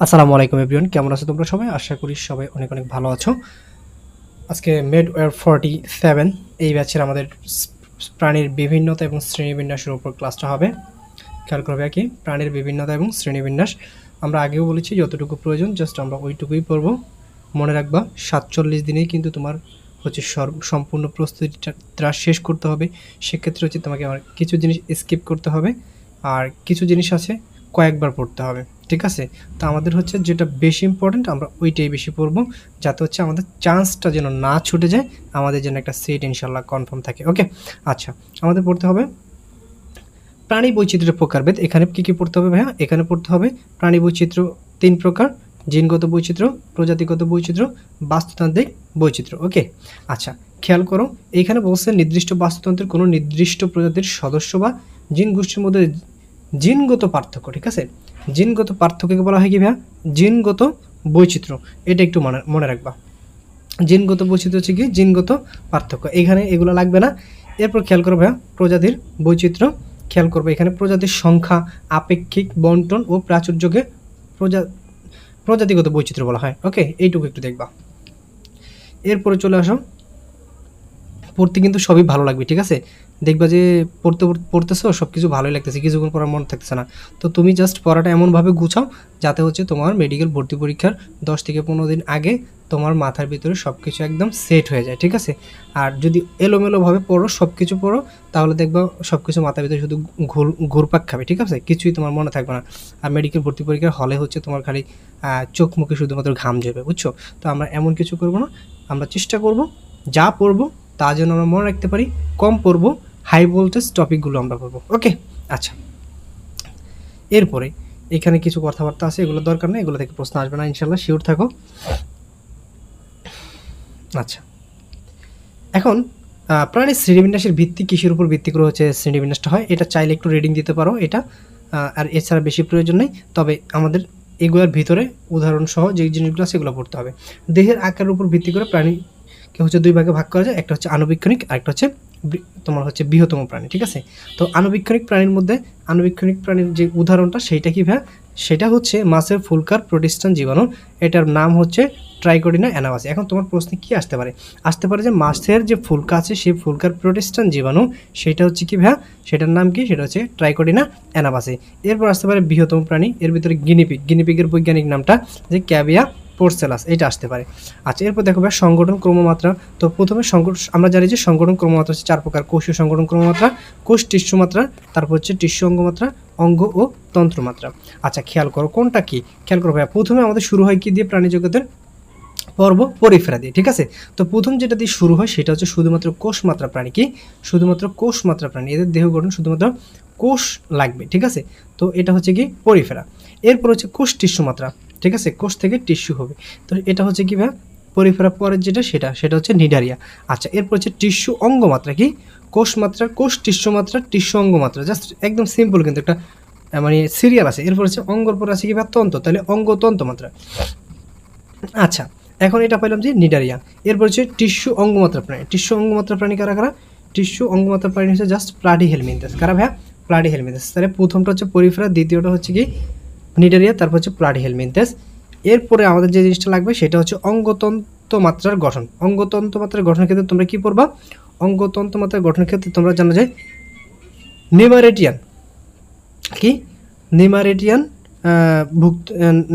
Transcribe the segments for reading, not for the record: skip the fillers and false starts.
আসসালামু আলাইকুম এভরিওয়ান, কেমন আছো তোমরা সবাই? আশা করি সবাই অনেক অনেক ভালো আছো। আজকে মেডওয়্যার 47 এই ব্যাচের আমাদের প্রাণীর বিভিন্নতা এবং শ্রেণীবিন্যাসের উপর ক্লাসটা হবে। খেয়াল করবে কি প্রাণীর বিভিন্নতা এবং শ্রেণীবিন্যাস আমরা আগেও বলেছি যতটুকু প্রয়োজন জাস্ট আমরা ওইটুকুই পড়বো। মনে রাখবা 47 দিনেই কিন্তু তোমার হচ্ছে সম্পূর্ণ প্রস্তুতিটা শেষ করতে হবে। সেক্ষেত্রে হচ্ছে তোমাকে আমার কিছু জিনিস স্কিপ করতে হবে, আর কিছু জিনিস আছে কয়েকবার পড়তে হবে, ঠিক আছে? তো আমাদের হচ্ছে যেটা বেশি ইম্পর্টেন্ট আমরা ওইটাই বেশি পড়বো, যাতে হচ্ছে আমাদের চান্সটা যেন না ছুটে যায়, আমাদের যেন একটা সিট ইনশাল্লাহ কনফার্ম থাকে। ওকে, আচ্ছা, আমাদের পড়তে হবে প্রাণী বৈচিত্র্যের প্রকারভেদ। এখানে কী কী পড়তে হবে ভাইয়া? এখানে পড়তে হবে প্রাণী বৈচিত্র্য 3 প্রকার: জিনগত বৈচিত্র্য, প্রজাতিগত বৈচিত্র্য, বাস্তুতান্ত্রিক বৈচিত্র্য। ওকে, আচ্ছা, খেয়াল করো, এইখানে বলছে নির্দিষ্ট বাস্তুতন্ত্রের কোনো নির্দিষ্ট প্রজাতির সদস্য বা জিন গোষ্ঠীর মধ্যে জিনগত পার্থক্য, ঠিক আছে? জিনগত পার্থক্যকে বলা হয় কি ভাইয়া? জিনগত বৈচিত্র্য। এটা একটু মনে রাখবা। জিনগত বৈচিত্র্য হচ্ছে কি জিনগত পার্থক্য, এখানে এগুলো লাগবে না। এরপর খেয়াল করো ভাইয়া প্রজাতির বৈচিত্র্য। খেয়াল করবে এখানে প্রজাতির সংখ্যা, আপেক্ষিক বন্টন ও প্রাচুর্যকে প্রজাতিগত বৈচিত্র্য বলা হয়। ওকে, এইটুকু একটু দেখবা। এরপরে চলে আসো, পড়তে কিন্তু সবই ভালো লাগবে, ঠিক আছে? দেখবা যে পড়তেছো সব কিছু ভালোই লাগতেছে, কিছুক্ষণ পড়ার মনে থাকতেছে না। তো তুমি জাস্ট পড়াটা এমনভাবে গুছাও যাতে হচ্ছে তোমার মেডিকেল ভর্তি পরীক্ষার 10 থেকে 15 দিন আগে তোমার মাথার ভিতরে সব কিছু একদম সেট হয়ে যায়, ঠিক আছে? আর যদি এলোমেলোভাবে পড়ো, সব কিছু পড়ো, তাহলে দেখবা সব কিছু মাথার ভিতরে শুধু ঘুরপাক খাবে, ঠিক আছে? কিছুই তোমার মনে থাকবে না। আর মেডিকেল ভর্তি পরীক্ষার হলে হচ্ছে তোমার খালি চোখ মুখে শুধুমাত্র ঘাম ঝরবে, বুঝছো? তো আমরা এমন কিছু করবো না, আমরা চেষ্টা করব যা পড়বো তা যেন আমরা মনে রাখতে পারি, কম পড়বো, হাই ভোল্টেজ টপিকগুলো আমরা পড়বো। ওকে, আচ্ছা, এরপরে এখানে কিছু কথাবার্তা আছে, এগুলো দরকার নেই, এগুলো থেকে প্রশ্ন আসবে না ইনশাল্লাহ, শিওর থাকো। আচ্ছা, এখন প্রাণীর শ্রেণীবিন্যাসের ভিত্তি কিসের উপর ভিত্তি করে হচ্ছে শ্রেণীবিন্যাসটা হয়? এটা চাইলে একটু রিডিং দিতে পারো এটা, আর এছাড়া বেশি প্রয়োজন নেই। তবে আমাদের এগুলোর ভিতরে উদাহরণ সহ যে জিনিসগুলো আছে সেগুলো পড়তে হবে। দেহের আকারের উপর ভিত্তি করে প্রাণীকে হচ্ছে 2 ভাগে ভাগ করা যায়, একটা হচ্ছে আনুবীক্ষণিক, আর একটা হচ্ছে তোমার হচ্ছে বৃহত্তম প্রাণী, ঠিক আছে? তো আনুবীক্ষণিক প্রাণীর যে উদাহরণটা সেইটা কি ভাই? সেটা হচ্ছে মাছের ফুলকার প্রোটিস্টান জীবাণু, এটার নাম হচ্ছে ট্রাইকোডিনা অ্যানাবাসি। এখন তোমার প্রশ্নে কি আসতে পারে? আসতে পারে যে মাছের যে ফুলকা আছে সেই ফুলকার প্রোটিস্টান জীবাণু সেটা হচ্ছে কি ভাইয়া? সেটার নাম কি? সেটা হচ্ছে ট্রাইকোডিনা অ্যানাবাসি। এরপর আসতে পারে বৃহত্তম প্রাণী, এর ভিতরে গিনিপিগের বৈজ্ঞানিক নামটা যে ক্যাভিয়া পোর্সেলাস, এটা আসতে পারে। আচ্ছা, এরপর দেখো ভাই সংগঠন ক্রমমাত্রা। তো প্রথমে আমরা জানি যে সংগঠন ক্রমমাত্রা হচ্ছে 4 প্রকার: কোষীয় সংগঠন ক্রমমাত্রা, কোষ টিস্যু মাত্রা, তারপর হচ্ছে টিস্যু অঙ্গমাত্রা, অঙ্গ ও তন্ত্রমাত্রা। আচ্ছা, খেয়াল করো কোনটা কি। খেয়াল করো ভাইয়া, প্রথমে আমাদের শুরু হয় কি দিয়ে? প্রাণী জগতের পর্ব পরিফেরা দিয়ে, ঠিক আছে? তো প্রথম যেটা দিয়ে শুরু হয় সেটা হচ্ছে শুধুমাত্র কোষমাত্রা প্রাণী। কি? শুধুমাত্র কোষমাত্রা প্রাণী, এদের দেহ গঠন শুধুমাত্র কোষ লাগবে, ঠিক আছে? তো এটা হচ্ছে কি পরিফেরা। এরপর হচ্ছে কোষ টিস্যু মাত্রা, ঠিক আছে? কোষ থেকে টিস্যু হবে, তো এটা হচ্ছে কি ভাই? পরিফেরা পরের সেটা হচ্ছে নিডারিয়া। আচ্ছা, এরপর হচ্ছে টিস্যু অঙ্গমাত্রা। কি? কোষ মাত্রা, কোষ টিস্যু মাত্রা, টিস্যু অঙ্গমাত্রা, জাস্ট একদম সিম্পল, কিন্তু একটা মানে সিরিয়াল আছে। এরপর হচ্ছে অঙ্গর পর আছে কি ভাই? তন্ত্র, তাহলে অঙ্গ তন্ত্র মাত্রা। আচ্ছা, এখন এটা পাইলাম যে নিডারিয়া। এরপর হচ্ছে টিস্যু অঙ্গমাত্রা প্রাণী। টিস্যু অঙ্গমাত্রা প্রাণী কারা কারা? টিস্যু অঙ্গমাত্রা প্রাণী হচ্ছে জাস্ট প্লাটিহেলমিনথেস। কারা ভাইয়া? প্লাটিহেলমিনথেস। তাহলে প্রথমটা হচ্ছে পরিফেরা, দ্বিতীয়টা হচ্ছে কি নিডারিয়া, তারপর হচ্ছে প্লাটিহেলমিনথেস। এরপরে আমাদের যে জিনিসটা লাগবে সেটা হচ্ছে অঙ্গতন্ত্র মাত্রার গঠন। অঙ্গতন্ত্র মাত্রার গঠনের ক্ষেত্রে তোমরা কি পড়বা? অঙ্গতন্ত্র মাত্রার গঠনের ক্ষেত্রে তোমরা জানো যে নিমারেটিয়ান, কি নিমারেটিয়ান ভুক্ত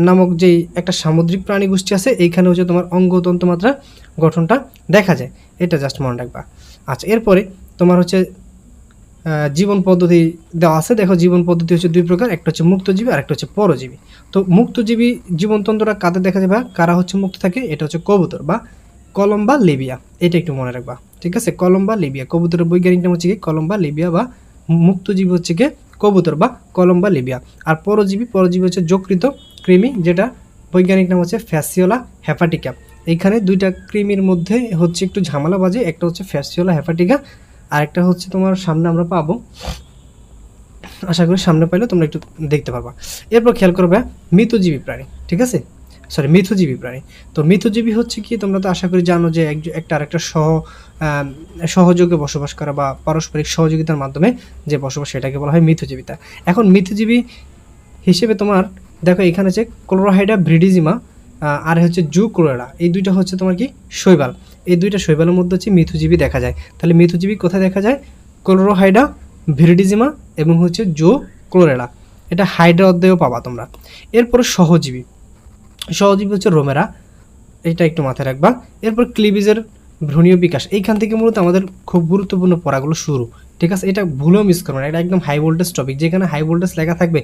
নামক যেই একটা সামুদ্রিক প্রাণী গোষ্ঠী আছে, এইখানে হচ্ছে তোমার অঙ্গতন্ত্র মাত্রা গঠনটা দেখা যায়, এটা জাস্ট মনে রাখবা। আচ্ছা, এরপরে তোমার হচ্ছে জীবন পদ্ধতি দেওয়া আছে। দেখো, জীবন পদ্ধতি হচ্ছে 2 প্রকার, একটা হচ্ছে মুক্তজীবী আর একটা হচ্ছে পরজীবী। তো মুক্তজীবী জীবনতন্ত্রটা কাদের দেখা যাবে? কারা হচ্ছে মুক্ত থাকে? এটা হচ্ছে কবুতর বা কলম্বা লিবিয়া, এটা একটু মনে রাখবা, ঠিক আছে? কলম্বা লিবিয়া, কবুতরের বৈজ্ঞানিক নাম হচ্ছে কি কলম্বা লিবিয়া, বা মুক্তজীবী হচ্ছে কি কবুতর বা কলম্বা লিবিয়া। আর পরজীবী হচ্ছে যকৃত কৃমি, যেটা বৈজ্ঞানিক নাম হচ্ছে ফ্যাসিওলা হেপাটিকা। এইখানে 2টা কৃমির মধ্যে হচ্ছে একটু ঝামেলা বাজে, একটা হচ্ছে ফ্যাসিওলা হেপাটিকা, আরেকটা হচ্ছে তোমার সামনে আমরা পাবো, আশা করি সামনে পাইলে তোমরা একটু দেখতে পারবা। এরপর খেয়াল করবে মৃতজীবী প্রাণী, ঠিক আছে? মিথজীবী প্রাণী। তো মিথজীবী হচ্ছে কি, তোমরা তো আশা করি জানো যে একটা আরেকটা সহযোগে বসবাস করা বা পারস্পরিক সহযোগিতার মাধ্যমে যে বসবাস, সেটাকে বলা হয় মিথজীবিতা। এখন মিথজীবী হিসেবে তোমার দেখো এখানে হচ্ছে ক্লোরোহাইডা ব্রিডিজিমা আর হচ্ছে জু ক্লোরেলা, এই দুইটা হচ্ছে তোমার কি শৈবাল। এই দুইটা শৈবালের মধ্যে হচ্ছে মিথুজীবী দেখা যায়। তাহলে মিথুজীবী কোথায় দেখা যায়? ক্লোরোহাইডা ভিরিডিজিমা এবং হচ্ছে জো ক্লোরেলা, এটা হাইড্রা অধ্যায়েও পাবা তোমরা। এরপরে সহজীবী, সহজীবী হচ্ছে রোমেরা, এটা একটু মাথায় রাখবা। এরপর ক্লিভিজের ভ্রূণীয় বিকাশ, এইখান থেকে মূলত আমাদের খুব গুরুত্বপূর্ণ পড়াগুলো শুরু, ঠিক আছে? এটা ভুলেও মিস করবে না, এটা একদম হাই ভোল্টেজ টপিক, যেখানে হাই ভোল্টেজ লেখা থাকবে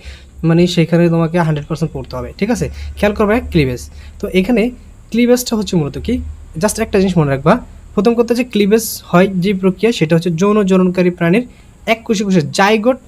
মানে সেখানে তোমাকে 100% পড়তে হবে, ঠিক আছে? খেয়াল করবে ক্লিভেজ। তো এখানে ক্লিভেজটা হচ্ছে মূলত কি, জাস্ট একটা জিনিস মনে রাখবা, প্রথম কথা যে ক্লিভেজ হয় যে প্রক্রিয়া, সেটা হচ্ছে যৌন জননকারী প্রাণীর এক কোষে কোষে জাইগোট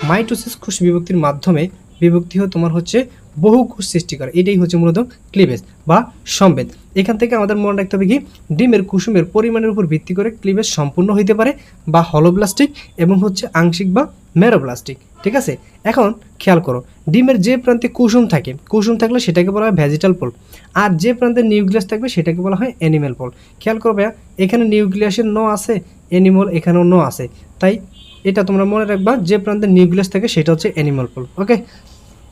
মাইটোসিস কোষ বিভক্তির মাধ্যমে বিভক্তি হয়ে তোমার হচ্ছে বহু কোষ সৃষ্টি করে, এটাই হচ্ছে মূলত ক্লিভেজ বা সম্ভেদ। এখান থেকে আমাদের মনে রাখতে হবে কি, ডিমের কুসুমের পরিমাণের উপর ভিত্তি করে ক্লিভেজ সম্পূর্ণ হইতে পারে বা হলোব্লাস্টিক এবং হচ্ছে আংশিক বা মেরোব্লাস্টিক, ঠিক আছে? এখন খেয়াল করো, ডিমের যে প্রান্তে কুসুম থাকে, কুসুম থাকলে সেটাকে বলা হয় ভেজিটাল পোল, আর যে প্রান্তে নিউক্লিয়াস থাকবে সেটাকে বলা হয় অ্যানিমেল পোল। খেয়াল করো ভাইয়া, এখানে নিউক্লিয়াসের নো আছে, অ্যানিমাল এখানেও নো আছে, তাই এটা তোমরা মনে রাখবা, যে প্রান্তে নিউক্লিয়াস থাকে সেটা হচ্ছে অ্যানিমাল পোল, ওকে?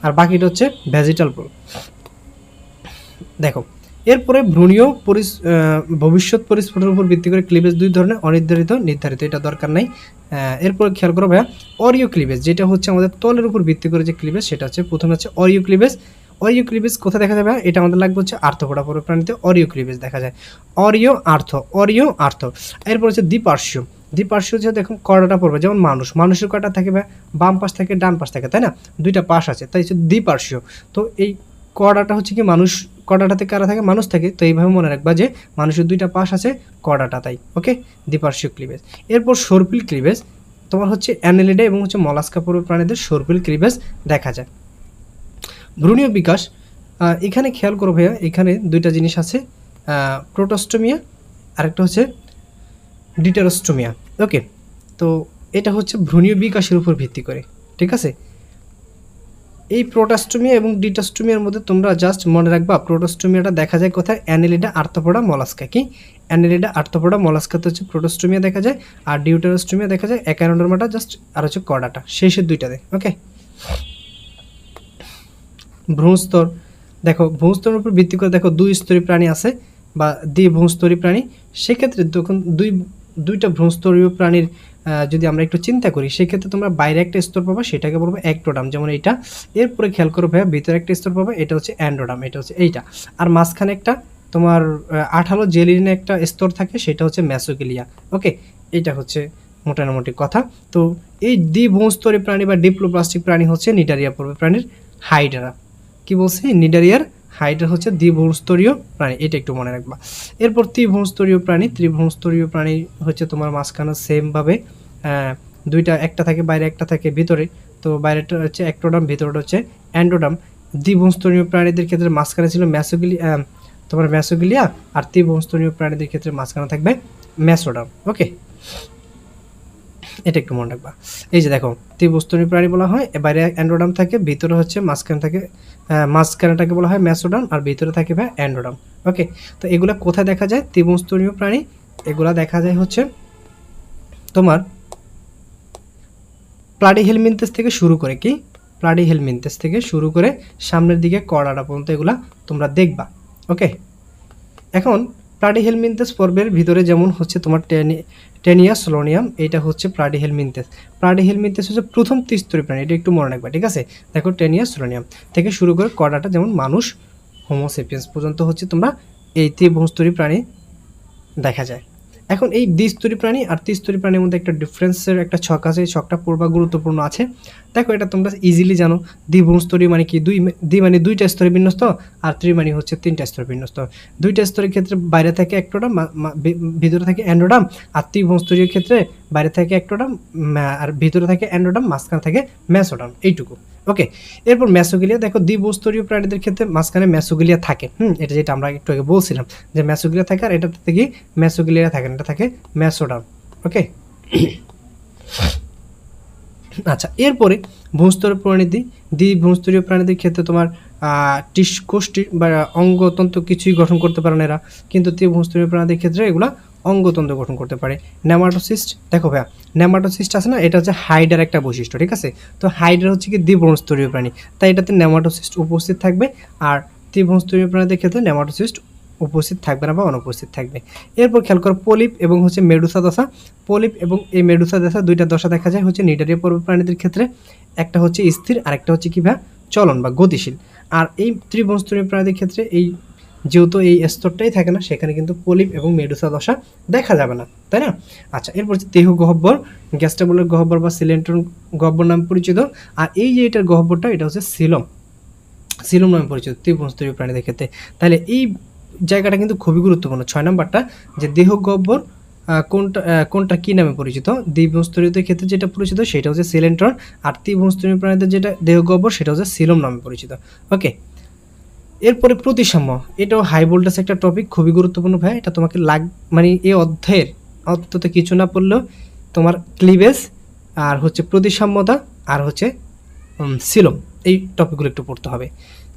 আর বাকিটা হচ্ছে ভেজিটাল পোল। দেখো এরপরে ভ্রূণীয় ভবিষ্যৎ পরিস্ফুটের উপর ভিত্তি করে ক্লিভেজ দুই ধরনের, অনির্ধারিত, নির্ধারিত, এটা দরকার নাই। এরপর খেয়াল করো ভাইয়া, অরিও ক্লিভেজ, যেটা হচ্ছে আমাদের তলের উপর ভিত্তি করে যে ক্লিভেজ, সেটা হচ্ছে প্রথমে হচ্ছে অরিও ক্লিভেজ। অরিও ক্লিভেজ কোথায় দেখা যাবে? এটা আমাদের লাগবে হচ্ছে আর্থপোডা পর্ব প্রাণীতে অরিও ক্লিভেজ দেখা যায়, অরিও আর্থ, অরিও আর্থ। এরপর হচ্ছে দ্বিপার্শ্বীয়, দ্বিপার্শ্বীয় যে দেখুন কয়টা পড়বে, যেমন মানুষের কয়টা থাকে ভাই, বাম পাশ থাকে ডান পাশ থাকে, তাই না? দুইটা পাশ আছে, তাই হচ্ছে দ্বিপার্শ্বীয়। তো এই কর্ডাটা হচ্ছে কি মানুষ, কর্ডাটাতে কারা থাকে? মানুষ থাকে, তো এইভাবে মনে রাখবা যে মানুষের দুইটা পাশ আছে, কর্ডাটা, তাই, ওকে? দ্বিপার্শ্বীয় ক্লিভেজ। এরপর সর্পিল ক্লিভেজ, তোমার হচ্ছে অ্যানেলিডা এবং হচ্ছে মলাস্কা পর্ব প্রাণীদের সর্পিল ক্লিভেজ দেখা যায়। ভ্রূণীয় বিকাশ, এখানে খেয়াল করো ভাইয়া, এখানে দুইটা জিনিস আছে, প্রোটোস্টোমিয়া আরেকটা হচ্ছে ডিটারোস্টোমিয়া, ওকে? তো এটা হচ্ছে ভ্রূণীয় বিকাশের উপর ভিত্তি করে, ঠিক আছে? এই প্রোটাস্টোমিয়া এবং ডিটাস্টোমিয়ার মধ্যে তোমরা জাস্ট মনে রাখবা, প্রোটোস্টোমিয়াটা দেখা যায় কোথায়? অ্যানেলিডা আর্থ্রোপোডা মলাস্কা, কি অ্যানেলিডা আর্থ্রোপোডা মলাস্কাতে হচ্ছে প্রোটোস্টোমিয়া দেখা যায়, আর ডিউটারোস্টোমিয়া দেখা যায় একানোডার্মাটা জাস্ট, আর হচ্ছে কর্ডাটা, শেষের দুইটাতে, ওকে? ভ্রূণস্তর, দেখো ভ্রূণস্তরের উপর ভিত্তি করে দেখো দুই স্তরী প্রাণী আছে বা দ্বিভ্রূণস্তরী প্রাণী, সেক্ষেত্রে তখন দুইটা ভ্রূণস্তরীয় প্রাণীর যদি আমরা একটু চিন্তা করি, সেক্ষেত্রে তোমরা বাইরে একটা স্তর পাবা, সেটাকে বলবো অ্যাক্টোডাম, যেমন এইটা। এরপরে খেয়াল করো ভাইয়া, ভিতরে একটা স্তর পাবা, এটা হচ্ছে অ্যান্ডোডাম, এটা হচ্ছে এইটা। আর মাঝখানে একটা তোমার আঠালো জেলিনে একটা স্তর থাকে, সেটা হচ্ছে ম্যাসোগিলিয়া, ওকে? এটা হচ্ছে মোটামুটি কথা। তো এই দ্বিভ্রূণস্তরী প্রাণী বা ডিপ্লোপ্লাস্টিক প্রাণী হচ্ছে নিডারিয়া পর্বের প্রাণীর হাইড্রা, কি বলছি? নিডারিয়ার হাইড্রা হচ্ছে দ্বিভ্রূণস্তরীয় প্রাণী, এটা একটু মনে রাখবা। এরপর ত্রিভ্রূণস্তরীয় প্রাণী, ত্রিভ্রূণস্তরীয় প্রাণী হচ্ছে তোমার মাঝখানে সেমভাবে দুইটা, একটা থাকে বাইরে একটা থাকে ভিতরে, তো বাইরেটা হচ্ছে অ্যাক্টোডাম, ভিতরটা হচ্ছে অ্যান্ডোডাম। দ্বিভ্রূণস্তরীয় প্রাণীদের ক্ষেত্রে মাঝখানে ছিল তোমার ম্যাসোগিলিয়া, আর ত্রিভ্রূণস্তরীয় প্রাণীদের ক্ষেত্রে মাঝখানে থাকবে ম্যাসোডাম, ওকে? এটা একটু মনে রাখবা। এই যে দেখো, ত্রিভ্রূণস্তরী প্রাণী বলা হয়, বাইরে অ্যান্ডোডাম থাকে, ভিতরে হচ্ছে মাঝখানে থাকে, মাঝখানেটাকে বলা হয় ম্যাসোডাম, আর ভিতরে থাকে ভাই অ্যান্ডোডাম, ওকে? তো এগুলা কোথায় দেখা যায়? ত্রিভ্রূণস্তরীয় প্রাণী এগুলা দেখা যায় হচ্ছে তোমার প্লাটিহেলমিনথেস থেকে শুরু করে, কি প্লাটিহেলমিনথেস থেকে শুরু করে সামনের দিকে কর্ডাটা পর্যন্ত এগুলা তোমরা দেখবা, ওকে? এখন প্লাটিহেলমিনথেস পর্বের ভিতরে যেমন হচ্ছে তোমার টেনিয়া সোলোনিয়াম, এটা হচ্ছে প্লাটিহেলমিনথেস। প্লাটিহেলমিনথেস হচ্ছে প্রথম ত্রিস্তরী প্রাণী, এটা একটু মনে রাখবা, ঠিক আছে? দেখো টেনিয়া সোলোনিয়াম থেকে শুরু করে কর্ডাটা, যেমন মানুষ, হোমোসেপিয়েন্স পর্যন্ত হচ্ছে তোমরা এই ত্রিভ্রূণস্তরী প্রাণী দেখা যায়। এখন এই দ্বিস্তরী প্রাণী আর ত্রিস্তরী প্রাণীর মধ্যে একটা ডিফারেন্সের একটা ছক আছে, এই ছকটা পড়বা, গুরুত্বপূর্ণ আছে। দেখো এটা তোমরা ইজিলি জানো, দ্বিভ্রূণস্তরী মানে কি, দ্বি মানে দুইটা স্তরে বিন্যস্ত, আর ত্রি মানে হচ্ছে তিনটা স্তরে বিন্যস্ত। দুইটা স্তরের ক্ষেত্রে বাইরে থাকে অ্যাক্টোডাম, ভিতরে থাকে অ্যান্ডোডাম, আর ত্রিভ্রূণস্তরীর ক্ষেত্রে বাইরে থাকে অ্যাক্টোডাম আর ভিতরে থাকে অ্যান্ডোডাম, মাঝখানে থাকে ম্যাসোডাম, এইটুকু, ওকে? এরপর ম্যাসোগিলিয়া, দেখো দ্বিভ্রূণস্তরীয় প্রাণীদের ক্ষেত্রে মাঝখানে ম্যাসোগিলিয়া থাকে, এটা যেটা আমরা একটু আগে বলছিলাম যে ম্যাসোগিলিয়া থাকে, আর এটাতে থেকে ম্যাসোগিলিয়া থাকে না, এটা থাকে ম্যাসোডাম, ওকে? আচ্ছা, এরপরে ভ্রূণস্তরীয় প্রাণীতে, দ্বিভ্রূণস্তরীয় প্রাণীদের ক্ষেত্রে তোমার কোষ্ঠী বা অঙ্গতন্ত্র কিছুই গঠন করতে পারে না এরা, কিন্তু ত্রিভ্রূণস্তরীয় প্রাণীদের ক্ষেত্রে এগুলা অঙ্গতন্ত্র গঠন করতে পারে। নেমাটোসিস্ট, দেখো ভাইয়া নেমাটোসিস্ট আছে না, এটা হচ্ছে হাইডার একটা বৈশিষ্ট্য, ঠিক আছে। তো হাইডার হচ্ছে কি দ্বিবংশস্তরীয় প্রাণী, তাই এটাতে নেমাটোসিস্ট উপস্থিত থাকবে, আর ত্রিবংশস্তরীয় প্রাণীদের ক্ষেত্রে নেমাটোসিস্ট উপস্থিত থাকবে না বা অনুপস্থিত থাকবে। এরপর খেয়াল করো পলিপ এবং হচ্ছে মেডুসা দশা। পলিপ এবং এই মেডুসা দশা দুইটা দশা দেখা যায় হচ্ছে নিডারিয়া পর্ব প্রাণীদের ক্ষেত্রে, একটা হচ্ছে স্থির আর একটা হচ্ছে কি ভাইয়া চলন বা গতিশীল। আর এই ত্রিবংশস্তরীয় প্রাণীদের ক্ষেত্রে এই যেহেতু এই স্তরটাই থাকে না, সেখানে কিন্তু পলিপ এবং মেডুসা দশা দেখা যাবে না, তাই না। আচ্ছা, এরপর হচ্ছে দেহ গহ্বর, গ্যাস্ট্রাবুলার গহ্বর বা সিলেন্ট্রন গহ্বর নামে পরিচিত। আর এই যে এটার গহ্বরটা, এটা হচ্ছে সিলম, সিলম নামে পরিচিত ত্রিবংশস্তরীয় প্রাণীদের ক্ষেত্রে। তাহলে এই জায়গাটা কিন্তু খুবই গুরুত্বপূর্ণ, 6 নাম্বারটা, যে দেহ গহ্বর কোনটা কি নামে পরিচিত। দ্বিবংশস্তরীয়দের ক্ষেত্রে যেটা পরিচিত সেটা হচ্ছে সিলেন্ট্রন, আর ত্রিবংশস্তরীয় প্রাণীদের যেটা দেহ গহ্বর সেটা হচ্ছে সিলম নামে পরিচিত। ওকে, এরপরে প্রতিসাম্য, এটাও হাই ভোল্টেজ একটা টপিক, খুবই গুরুত্বপূর্ণ ভাই। এটা তোমাকে মানে এই অধ্যায়ের অন্তত কিছু না পড়লেও তোমার ক্লিভেজ আর হচ্ছে প্রতিসাম্যতা আর হচ্ছে সিলম, এই টপিকগুলো একটু পড়তে হবে।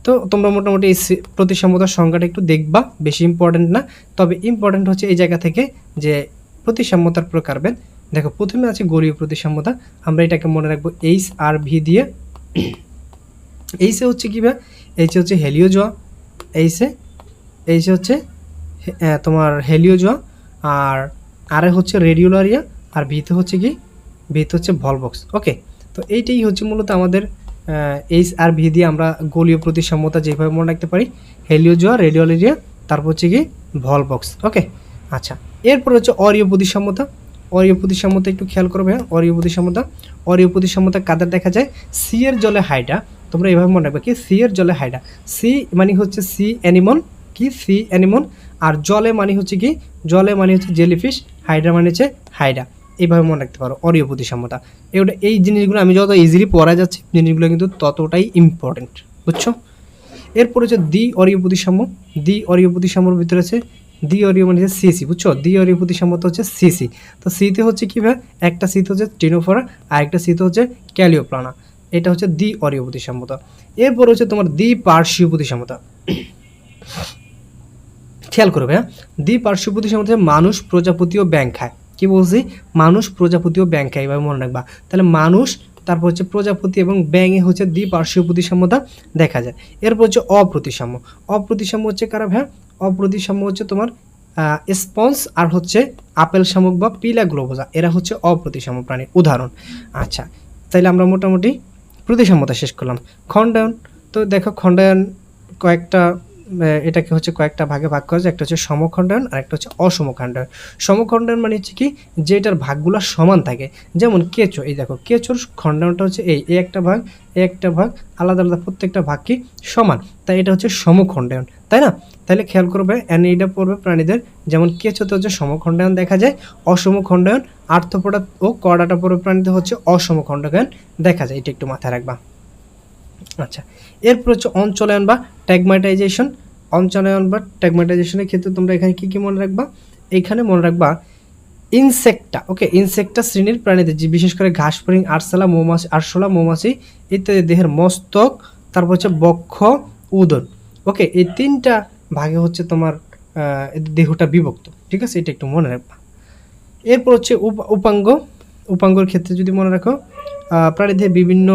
তো তোমরা মোটামুটি এই প্রতিসাম্যতার সংজ্ঞাটা একটু দেখবা, বেশি ইম্পর্টেন্ট না, তবে ইম্পর্টেন্ট হচ্ছে এই জায়গা থেকে যে প্রতিসাম্যতার প্রকারভেদ। দেখো প্রথমে আছে গোলীয় প্রতিসাম্যতা, আমরা এটাকে মনে রাখবো এইচ আর ভি দিয়ে। এইচে হচ্ছে কী ভাই, এইচে হচ্ছে হেলিওজোয়া, এইচে হচ্ছে তোমার হেলিওজোয়া, আর আরে হচ্ছে রেডিওলারিয়া, আর ভিতে হচ্ছে কি, ভিতে হচ্ছে ভলবক্স। ওকে, তো এইটাই হচ্ছে মূলত আমাদের এইচ আর ভি দিয়ে আমরা গোলীয় প্রতিসাম্যতা যেভাবে মনে রাখতে পারি, হেলিওজোয়া, রেডিওলারিয়া, তারপর হচ্ছে কি ভলবক্স। ওকে, আচ্ছা, এরপর হচ্ছে অরীয় প্রতিসাম্যতা। অরীয় প্রতিসাম্যতা একটু খেয়াল করবে, অরীয় প্রতিসাম্যতা, অরীয় প্রতিসাম্যতা কাদের দেখা যায়, সি এর জলে হাইডা, তোমরা এভাবে মনে রাখবে কি, সি এর জলে হাইডা, সি মানে হচ্ছে সি অ্যানিমন, কি সি অ্যানিমন, আর জলে মানে হচ্ছে কি, জলে মানে হচ্ছে জেলিফিশ, হাইড্রা মানে হচ্ছে হাইডা, এইভাবে মনে রাখতে পারো অরীয় প্রতিসাম্যতা। এই জিনিসগুলো আমি যত ইজিলি পড়া যাচ্ছে, জিনিসগুলো কিন্তু ততটাই ইম্পর্টেন্ট, বুঝছো। এরপর হচ্ছে দ্বি অরীয় প্রতিসাম্য। দ্বি অরীয় প্রতিসাম্যর ভিতরে আছে দ্বি অরীয় মানে হচ্ছে সিসি, বুঝছো। দ্বি অরীয় প্রতিসাম্যতা হচ্ছে সিসি। তো সিতে হচ্ছে কি ভাই, একটা সিতে হচ্ছে টিনোফোরা আর একটা সিতে হচ্ছে ক্যালিওপ্লানা, এটা হচ্ছে দ্বি অরীয় প্রতিসাম্যতা। এরপর হচ্ছে তোমার দ্বিপার্শ্বীয় প্রতিসাম্যতা। খেয়াল করবে, হ্যাঁ, দ্বিপার্শ্বীয় প্রতিসাম্যতা মানুষ, প্রজাপতি ও ব্যাঙ খায়। কি বলছি, মানুষ, প্রজাপতি ও ব্যাঙ খায়, এভাবে মনে রাখবা। তাহলে মানুষ, তারপর হচ্ছে প্রজাপতি এবং ব্যাঙে হচ্ছে দ্বিপার্শ্বীয় প্রতিসাম্যতা দেখা যায়। এরপর হচ্ছে অপ্রতিসাম্য। অপ্রতিসাম্য হচ্ছে কারা ভাই, অপ্রতিসাম্য হচ্ছে তোমার স্পঞ্জ আর হচ্ছে আপেল শামুক বা পিলা গ্লোবোজা, এরা হচ্ছে অপ্রতিসাম্য প্রাণীর উদাহরণ। আচ্ছা, তাইলে আমরা মোটামুটি প্রতিসাম্যতা শেষ করলাম। খণ্ডায়ন, তো দেখো খণ্ডায়ন কয়েকটা, এটাকে হচ্ছে কয়েকটা ভাগে ভাগ করা যায়, একটা হচ্ছে সমখণ্ডায়ন আর একটা হচ্ছে অসমখণ্ডায়ন। সমখণ্ডায়ন মানে হচ্ছে কি, যে এটার ভাগগুলো সমান থাকে, যেমন কেঁচো, এই দেখো কেঁচোর খণ্ডায়নটা হচ্ছে এই একটা ভাগ, এই একটা ভাগ, আলাদা আলাদা প্রত্যেকটা ভাগ কি সমান, তাই এটা হচ্ছে সমখণ্ডায়ন, তাই না। তাহলে খেয়াল করবে অ্যানিডা পর্বে প্রাণীদের, যেমন কেঁচোতে হচ্ছে সমখণ্ডায়ন দেখা যায়, অসমখণ্ডায়ন, আর্থ্রোপোডা ও করডাটা পর্বে প্রাণীতে হচ্ছে অসমখণ্ডায়ন দেখা যায়, এটা একটু মাথায় রাখবা। আচ্ছা, এরপর হচ্ছে অঞ্চলায়ন বা ট্যাগমাটাইজেশন। অঞ্চলায়ন বা ট্যাগমাটাইজেশনের ক্ষেত্রে তোমরা এখানে কী কী মনে রাখবা, এইখানে মনে রাখবা ইনসেক্টা। ওকে, ইনসেক্টা শ্রেণীর প্রাণীদের, যে বিশেষ করে ঘাস ফড়িং, আরশোলা মৌমাছি, আরশোলা মৌমাছি ইত্যাদি দেহের মস্তক, তারপর হচ্ছে বক্ষ, উদর। ওকে, এই তিনটা ভাগে হচ্ছে তোমার দেহটা বিভক্ত, ঠিক আছে, এটা একটু মনে রাখবা। এরপর হচ্ছে উপাঙ্গ। উপাঙ্গর ক্ষেত্রে যদি মনে রাখো, প্রাণীদের বিভিন্ন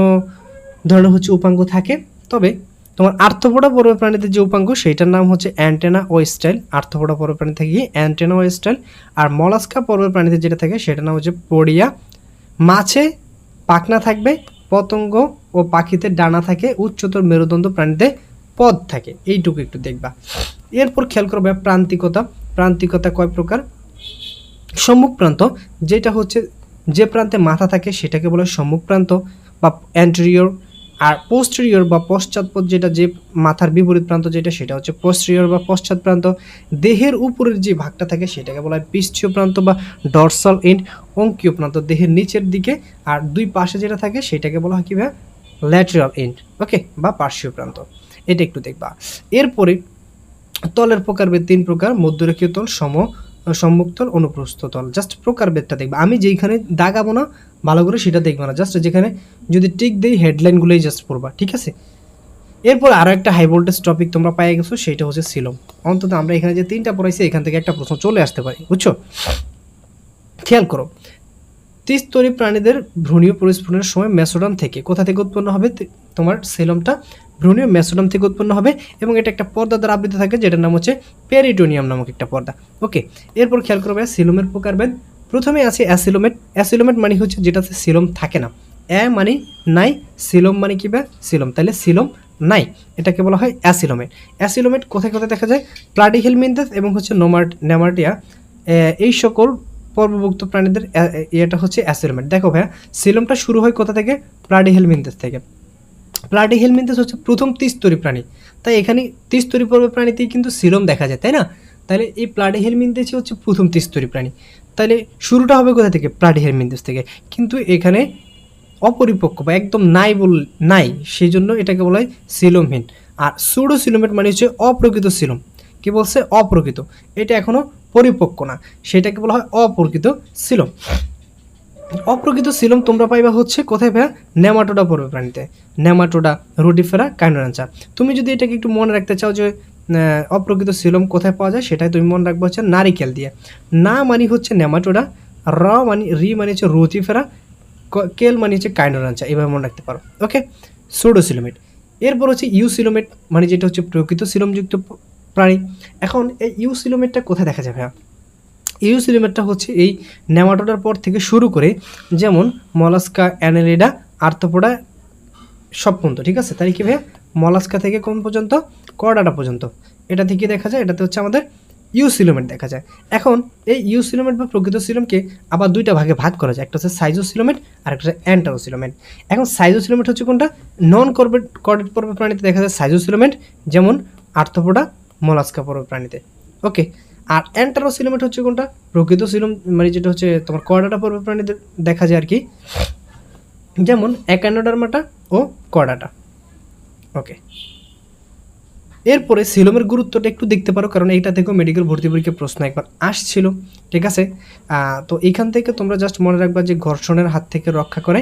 ধরনের হচ্ছে উপাঙ্গ থাকে, তবে তোমার আর্থ্রোপোডা পর্বের প্রাণীদের যে উপাঙ্গ সেইটার নাম হচ্ছে অ্যান্টেনা ও স্টাইল। আর্থ্রোপোডা পর্বের প্রাণী থাকে কি অ্যান্টেনা ও স্টাইল। আর মলাস্কা পর্বের প্রাণীদের যেটা থাকে সেটার নাম হচ্ছে পোডিয়া। মাছে পাখনা থাকবে, পতঙ্গ ও পাখিতে ডানা থাকে, উচ্চতর মেরুদণ্ড প্রাণীতে পদ থাকে, এইটুকু একটু দেখবা। এরপর খেয়াল করবে প্রান্তিকতা। প্রান্তিকতা কয় প্রকার, সম্মুখ প্রান্ত, যেটা হচ্ছে যে প্রান্তে মাথা থাকে সেটাকে বলে সম্মুখ প্রান্ত বা অ্যান্টেরিয়র, আর পোস্টেরিয়র বা পশ্চাৎপদ, যেটা যে মাথার বিপরীত প্রান্ত যেটা, সেটা হচ্ছে পোস্টেরিয়র বা পশ্চাৎ প্রান্ত। দেহের উপরের যে ভাগটা থাকে সেটাকে বলা হয় পৃষ্ঠীয় প্রান্ত বা ডরসাল এন্ড। অঙ্কীয় প্রান্ত দেহের নিচের দিকে, আর দুই পাশে যেটা থাকে সেটাকে বলা হয় কীভাবে, ল্যাটেরাল এন্ড। ওকে, বা পার্শ্বীয় প্রান্ত, এটা একটু দেখবা। এরপরে তলের প্রকারভেদ 3 প্রকার, মধ্যরেখীয় তল, সম্মুখ তল, অনুপ্রস্থ তল। জাস্ট প্রকারভেদটা দেখবা, আমি যেইখানে দাগাবো না ভালো করে সেটা দেখবো না, জাস্ট যেখানে যদি টিক দেই হেডলাইনগুলোই জাস্ট পড়বা, ঠিক আছে। এরপর আরও একটা হাই ভোল্টেজ টপিক তোমরা পেয়ে গেছো, সেটা হচ্ছে সিলোম। অন্তত আমরা এখানে যে 3টা পড়াইছি এখান থেকে একটা প্রশ্ন চলে আসতে পারে, বুঝছো? খেয়াল করো, ত্রিস্তরী প্রাণীদের ভ্রূণীয় পরিস্ফুটনের সময় মেসোডাম থেকে কোথা থেকে উৎপন্ন হবে? তোমার সিলোমটা ভ্রূণীয় মেসোডাম থেকে উৎপন্ন হবে এবং এটা একটা পর্দা দ্বারা আবৃত থাকে যেটার নাম হচ্ছে পেরিটোনিয়াম নামক একটা পর্দা। ওকে, এরপর খেয়াল করবে সিলোমের প্রকারভেদ। প্রথমে আছে অ্যাসিলোমেট। অ্যাসিলোমেট মানে হচ্ছে যেটাতে সিলোম থাকে না। মানে নাই, সিলোম মানে কি বা সিলোম, তাহলে সিলোম নাই, এটাকে বলা হয় অ্যাসিলোমেট। অ্যাসিলোমেট কোথায় কোথায় দেখা যায়? প্লাটিহেলমিনথেস এবং হচ্ছে নেমাটিয়া, এই সকল পর্বভুক্ত প্রাণীদের এটা হচ্ছে অ্যাসিলোমেট। দেখো ভাইয়া, সিলোমটা শুরু হয় কোথা থেকে? প্লাটিহেলমিনথেস থেকে। প্লাটিহেলমিনথেস হচ্ছে প্রথম ত্রিস্তরী প্রাণী, তাই এখানে ত্রিস্তরী পর্বের প্রাণীতেই কিন্তু সিলোম দেখা যায়, তাই না? তাহলে এই প্লাটিহেলমিনথেসই হচ্ছে প্রথম ত্রিস্তরী প্রাণী, তাহলে শুরুটা হবে কোথা থেকে? প্লাটিহেলমিনথেস থেকে। কিন্তু এখানে অপরিপক্ক বা একদম নাই, সেই জন্য এটাকে বলা হয় সিলোমহীন। আর সুডোসিলোমেট মানে হচ্ছে অপ্রকৃত সিলোম। কি বলছে? অপ্রকৃত, এটা এখনো পরিপক্ক না, সেটাকে বলা হয় অপ্রকৃত সিলোম। অপ্রকৃত সিলোম তোমরা পাইবা হচ্ছে কোথায় ভাইয়া? নেমাটোডা পর্বের প্রাণীতে। নেমাটোডা, রুটিফেরা, কাইনোরাঞ্চা। তুমি যদি এটাকে একটু মনে রাখতে চাও যে অপ্রকৃত সিলোম কোথায় পাওয়া যায়, সেটাই তুমি মনে রাখবো হচ্ছে নারিকেল দিয়ে। না মানে হচ্ছে নেমাটোডা, রি মানে হচ্ছে রুটিফেরা, কেল মানে হচ্ছে কাইনোরাঞ্চা, এভাবে মনে রাখতে পারো। ওকে, সুডোসিলোমেট। এরপর হচ্ছে ইউসিলোমেট, মানে যেটা হচ্ছে প্রকৃত সিলোমযুক্ত প্রাণী। এখন এই ইউসিলোমেটটা কোথায় দেখা যাবে? ইউসিলোমেটটা হচ্ছে এই নেমাটোডার পর থেকে শুরু করে, যেমন মলাস্কা, অ্যানেলিডা, আর্থ্রোপোডা সব পর্যন্ত, ঠিক আছে? তাই কি ভাইয়া? মলাস্কা থেকে কোন পর্যন্ত? কর্ডাটা পর্যন্ত, এটা থেকে দেখা যায়, এটাতে হচ্ছে আমাদের ইউসিলোমেট দেখা যায়। এখন এই ইউসিলোমেট বা প্রকৃত সিলোমকে আবার দুইটা ভাগে ভাগ করা যায়, একটা হচ্ছে সাইজোসিলোমেট আর একটা হচ্ছে অ্যান্টারোসিলোমেট। এখন সাইজোসিলোমেট হচ্ছে কোনটা? নন কর্ডেট পর্বের প্রাণীতে দেখা যায় সাইজোসিলোমেট, যেমন আর্থ্রোপোডা, মলাস্কা পর্বের প্রাণীতে। ওকে, আর অ্যান্টারোসিলোমেট হচ্ছে কোনটা? প্রকৃত সিলোম, মানে যেটা হচ্ছে তোমার কর্ডাটা পর্বের প্রাণীদের দেখা যায় আর কি, যেমন একানোডার্মাটা ও কর্ডাটা। ওকে, এরপরে সিলোমের গুরুত্বটা একটু দেখতে পারো, কারণ এইটা থেকেও মেডিকেল ভর্তি পরীক্ষার প্রশ্ন একবার আসছিল, ঠিক আছে? তো এইখান থেকে তোমরা জাস্ট মনে রাখবা যে ঘর্ষণের হাত থেকে রক্ষা করে,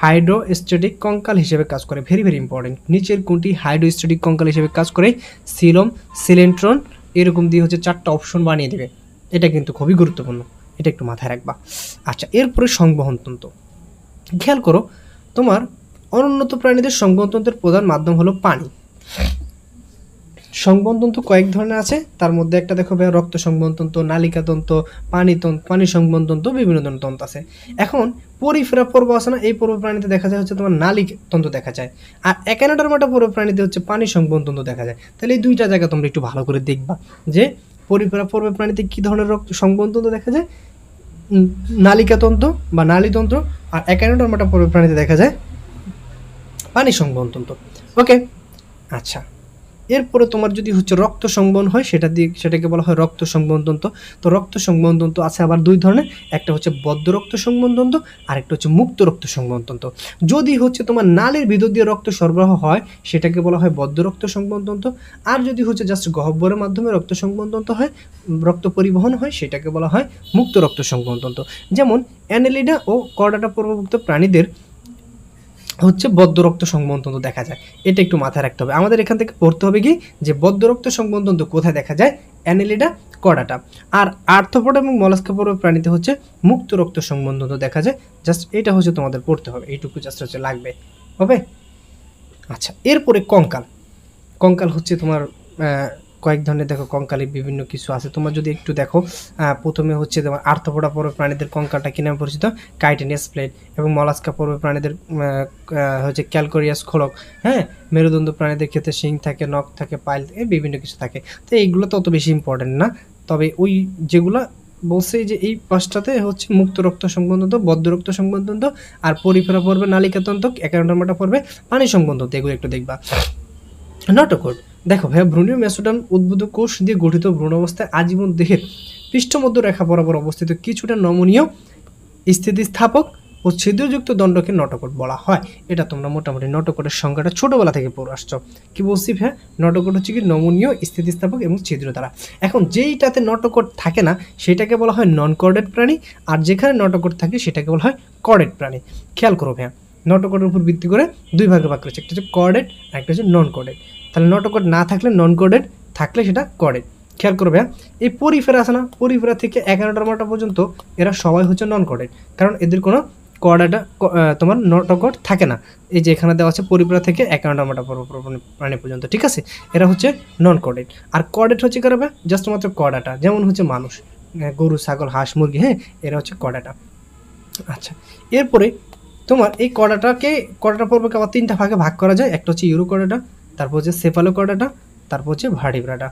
হাইড্রোস্ট্যাটিক কঙ্কাল হিসেবে কাজ করে। ভেরি ভেরি ইম্পর্টেন্ট, নিচের কোনটি হাইড্রোস্ট্যাটিক কঙ্কাল হিসেবে কাজ করে? সিলোম, সিলেন্ট্রন, এরকম দিয়ে হচ্ছে 4টা অপশন বানিয়ে দেবে, এটা কিন্তু খুবই গুরুত্বপূর্ণ, এটা একটু মাথায় রাখবা। আচ্ছা, এরপরে সংবহনতন্ত্র। খেয়াল করো, তোমার অনুন্নত প্রাণীদের সংবহনতন্ত্রের প্রধান মাধ্যম হলো পানি। সংবহনতন্ত্র কয়েক ধরনের আছে, তার মধ্যে একটা দেখো ভাই, রক্ত সংবহনতন্ত্র, নালিকাতন্ত্র, পানি সংবহনতন্ত্র, বিভিন্ন ধরনের তন্ত্র আছে। এখন পরিফেরা পর্ব আছে না, এই পর্ব প্রাণীতে দেখা যায় হচ্ছে তোমার নালিকাতন্ত্র দেখা যায়, আর একানোডার্মাটা পর্ব প্রাণীতে হচ্ছে পানি সংবহনতন্ত্র দেখা যায়। তাহলে এই দুইটা জায়গা তোমরা একটু ভালো করে দেখবা যে পরিফেরা পর্ব প্রাণীতে কী ধরনের রক্ত সংবহনতন্ত্র দেখা যায়, নালিকাতন্ত্র বা নালীতন্ত্র, আর একানোডার্মাটা পর্ব প্রাণীতে দেখা যায় পানি সংবহনতন্ত্র। ওকে, আচ্ছা, এরপরে তোমার যদি হচ্ছে রক্ত সংবহন হয়, সেটাকে বলা হয় রক্ত সংবহনতন্ত্র। তো রক্ত সংবহনতন্ত্র আছে আবার দুই ধরনের, একটা হচ্ছে বদ্ধ রক্ত সংবহনতন্ত্র আর একটা হচ্ছে মুক্ত রক্ত সংবহনতন্ত্র। যদি হচ্ছে তোমার নালীর ভিতর দিয়ে রক্ত সরবরাহ হয়, সেটাকে বলা হয় বদ্ধ রক্ত সংবহনতন্ত্র। আর যদি হচ্ছে জাস্ট গহ্বরের মাধ্যমে রক্ত সংবহনতন্ত্র হয়, রক্ত পরিবহন হয়, সেটাকে বলা হয় মুক্ত রক্ত সংবহনতন্ত্র। যেমন অ্যানেলিডা ও কর্ডাটা পর্বভুক্ত প্রাণীদের হচ্ছে বদ্ধ রক্ত সংবহনতন্ত্র দেখা যায়, এটা একটু মাথায় রাখতে হবে। আমাদের এখান থেকে পড়তে হবে কি, যে বদ্ধ রক্ত সংবহনতন্ত্র কোথায় দেখা যায়? Annelida, Chordata. আর আর্থ্রোপোডা এবং মলাস্কা পর্বের প্রাণীতে হচ্ছে মুক্ত রক্ত সংবহনতন্ত্র দেখা যায়। জাস্ট এটা হচ্ছে তোমাদের পড়তে হবে, এইটুকু জাস্ট হচ্ছে লাগবে, হবে? আচ্ছা, এরপরে কঙ্কাল। কঙ্কাল হচ্ছে তোমার কয়েক ধরনের, দেখো কঙ্কালে বিভিন্ন কিছু আছে, তোমরা যদি একটু দেখো, প্রথমে হচ্ছে তোমার আর্থ্রোপোডা পর্বের প্রাণীদের কঙ্কালটা কি নামে পরিচিত? কাইটেনিয়াস প্লেট। এবং মলাস্কা পর্বের প্রাণীদের হচ্ছে ক্যালকোরিয়াস খোলক। হ্যাঁ, মেরুদণ্ড প্রাণীদের ক্ষেত্রে শিং থাকে, নখ থাকে, পাইল থাকে, বিভিন্ন কিছু থাকে। তো এইগুলো তো অত বেশি ইম্পর্টেন্ট না, তবে ওই যেগুলো বলছে যে এই পাঁচটাতে হচ্ছে মুক্ত রক্ত সংবহনতন্ত্র, বদ্ধ রক্ত সংবহনতন্ত্র, আর পরিফেরা পর্বে নালিকাতন্ত্র, একানোডার্মাটা পর্বে পানি সংবহনতন্ত্র, এগুলো একটু দেখবা। নটোকোড, দেখো ভাইয়া, ভ্রূণীয় মেসোডার্ম উদ্ভিদ কোষ দিয়ে গঠিত ভ্রূণ অবস্থায় আজীবন দেহের পৃষ্ঠমধ্য রেখা বরাবর অবস্থিত কিছুটা নমনীয় স্থিতিস্থাপক ও ছিদ্রযুক্ত দণ্ডকে নটোকোড বলা হয়। এটা তোমরা মোটামুটি নটোকোডের সংজ্ঞাটা ছোটবেলা থেকে পড়ে আসছো। কি বলছি ভাইয়া? নটোকোড হচ্ছে কি নমনীয়, স্থিতিস্থাপক এবং ছিদ্র দ্বারা। এখন যেইটাতে নটোকোড থাকে না, সেটাকে বলা হয় নন কর্ডেড প্রাণী, আর যেখানে নটোকোড থাকে সেটাকে বলা হয় কর্ডেড প্রাণী। খেয়াল করো ভাইয়া, নট অকর্ডের উপর ভিত্তি করে দুই ভাগে ভাগ করেছে, একটা হচ্ছে কর্ডেড, একটা হচ্ছে নন কর্ডেড। তাহলে নট অকর্ড না থাকলে নন কর্ডেড, থাকলে সেটা কর্ডেড। খেয়াল করবে, এই পরিফেরা আছে না, পরিফেরা থেকে 11টার মাটা পর্যন্ত এরা সবাই হচ্ছে নন কর্ডেড, কারণ এদের কোনো কর্ডাটা তোমার নট অকর্ড থাকে না। এই যে এখানে দেওয়া আছে পরিফেরা থেকে 11টার মাটা প্রাণী পর্যন্ত, ঠিক আছে, এরা হচ্ছে নন কর্ডেড। আর কর্ডেড হচ্ছে কারবে জাস্ট মাত্র কর্ডাটা, যেমন হচ্ছে মানুষ, গরু, ছাগল, হাঁস, মুরগি, হ্যাঁ, এরা হচ্ছে কর্ডাটা। আচ্ছা, এরপরে তোমার এই কর্ডাটা পর্বকে আবার 3টা ভাগে ভাগ করা যায়। একটা হচ্ছে ইউরো কর্ডাটা, তারপর হচ্ছে সেফালো কর্ডাটা, তারপর হচ্ছে ভার্টিব্রাটা।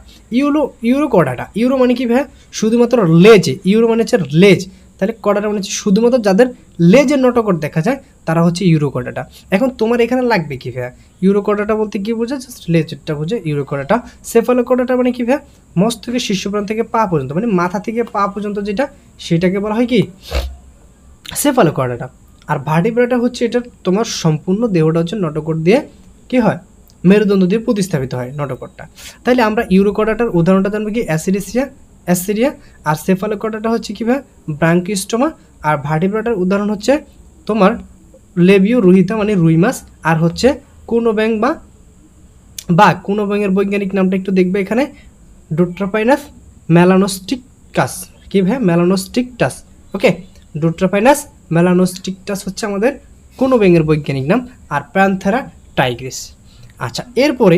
ইউরো কর্ডাটা, ইউরো মানে কি ভাই, শুধুমাত্র লেজে, ইউরো মানে হচ্ছে লেজ, তাহলে কর্ডাটা মানে হচ্ছে শুধুমাত্র যাদের লেজের নটকট দেখা যায় তারা হচ্ছে ইউরো কর্ডাটা। এখন তোমার এখানে লাগবে কি ভাই, ইউরো কর্ডাটা বলতে কি বোঝায়, জাস্ট লেজটা বোঝে ইউরো কর্ডাটা। সেফালো কর্ডাটা মানে কি ভাই, মস্তকের শীর্ষপ্রাণ থেকে পা পর্যন্ত, মানে মাথা থেকে পা পর্যন্ত যেটা, সেটাকে বলা হয় কি সেফালো কর্ডাটা। আর ভার্টিব্রাটা হচ্ছে এটা তোমার সম্পূর্ণ দেহটা হচ্ছে নটকট দিয়ে কি হয়, মেরুদণ্ড দিয়ে প্রতিস্থাপিত হয় নটকটটা। তাইলে আমরা ইউরোকর্ডাটার উদাহরণটা জানবো কি অ্যাসিরিয়া, আর সেফালোকর্ডাটা হচ্ছে কি ভাই ব্রাঙ্কিস্টোমা, আর ভার্টিব্রাটার উদাহরণ হচ্ছে তোমার লেবিও রুহিতা মানে রুই মাছ, আর হচ্ছে কোনো ব্যাং বা কোনো ব্যাঙের বৈজ্ঞানিক নামটা একটু দেখবে এখানে, ডোট্রাপাইনাস মেলানোস্টিকটাস, কি ভাই মেলানোস্টিকটাস, ওকে, ডোট্রাপাইনাস মেলানোস্টিকটাস হচ্ছে আমাদের কোনো ব্যাঙের বৈজ্ঞানিক নাম, আর প্যান্থেরা টাইগ্রিস। আচ্ছা, এরপরে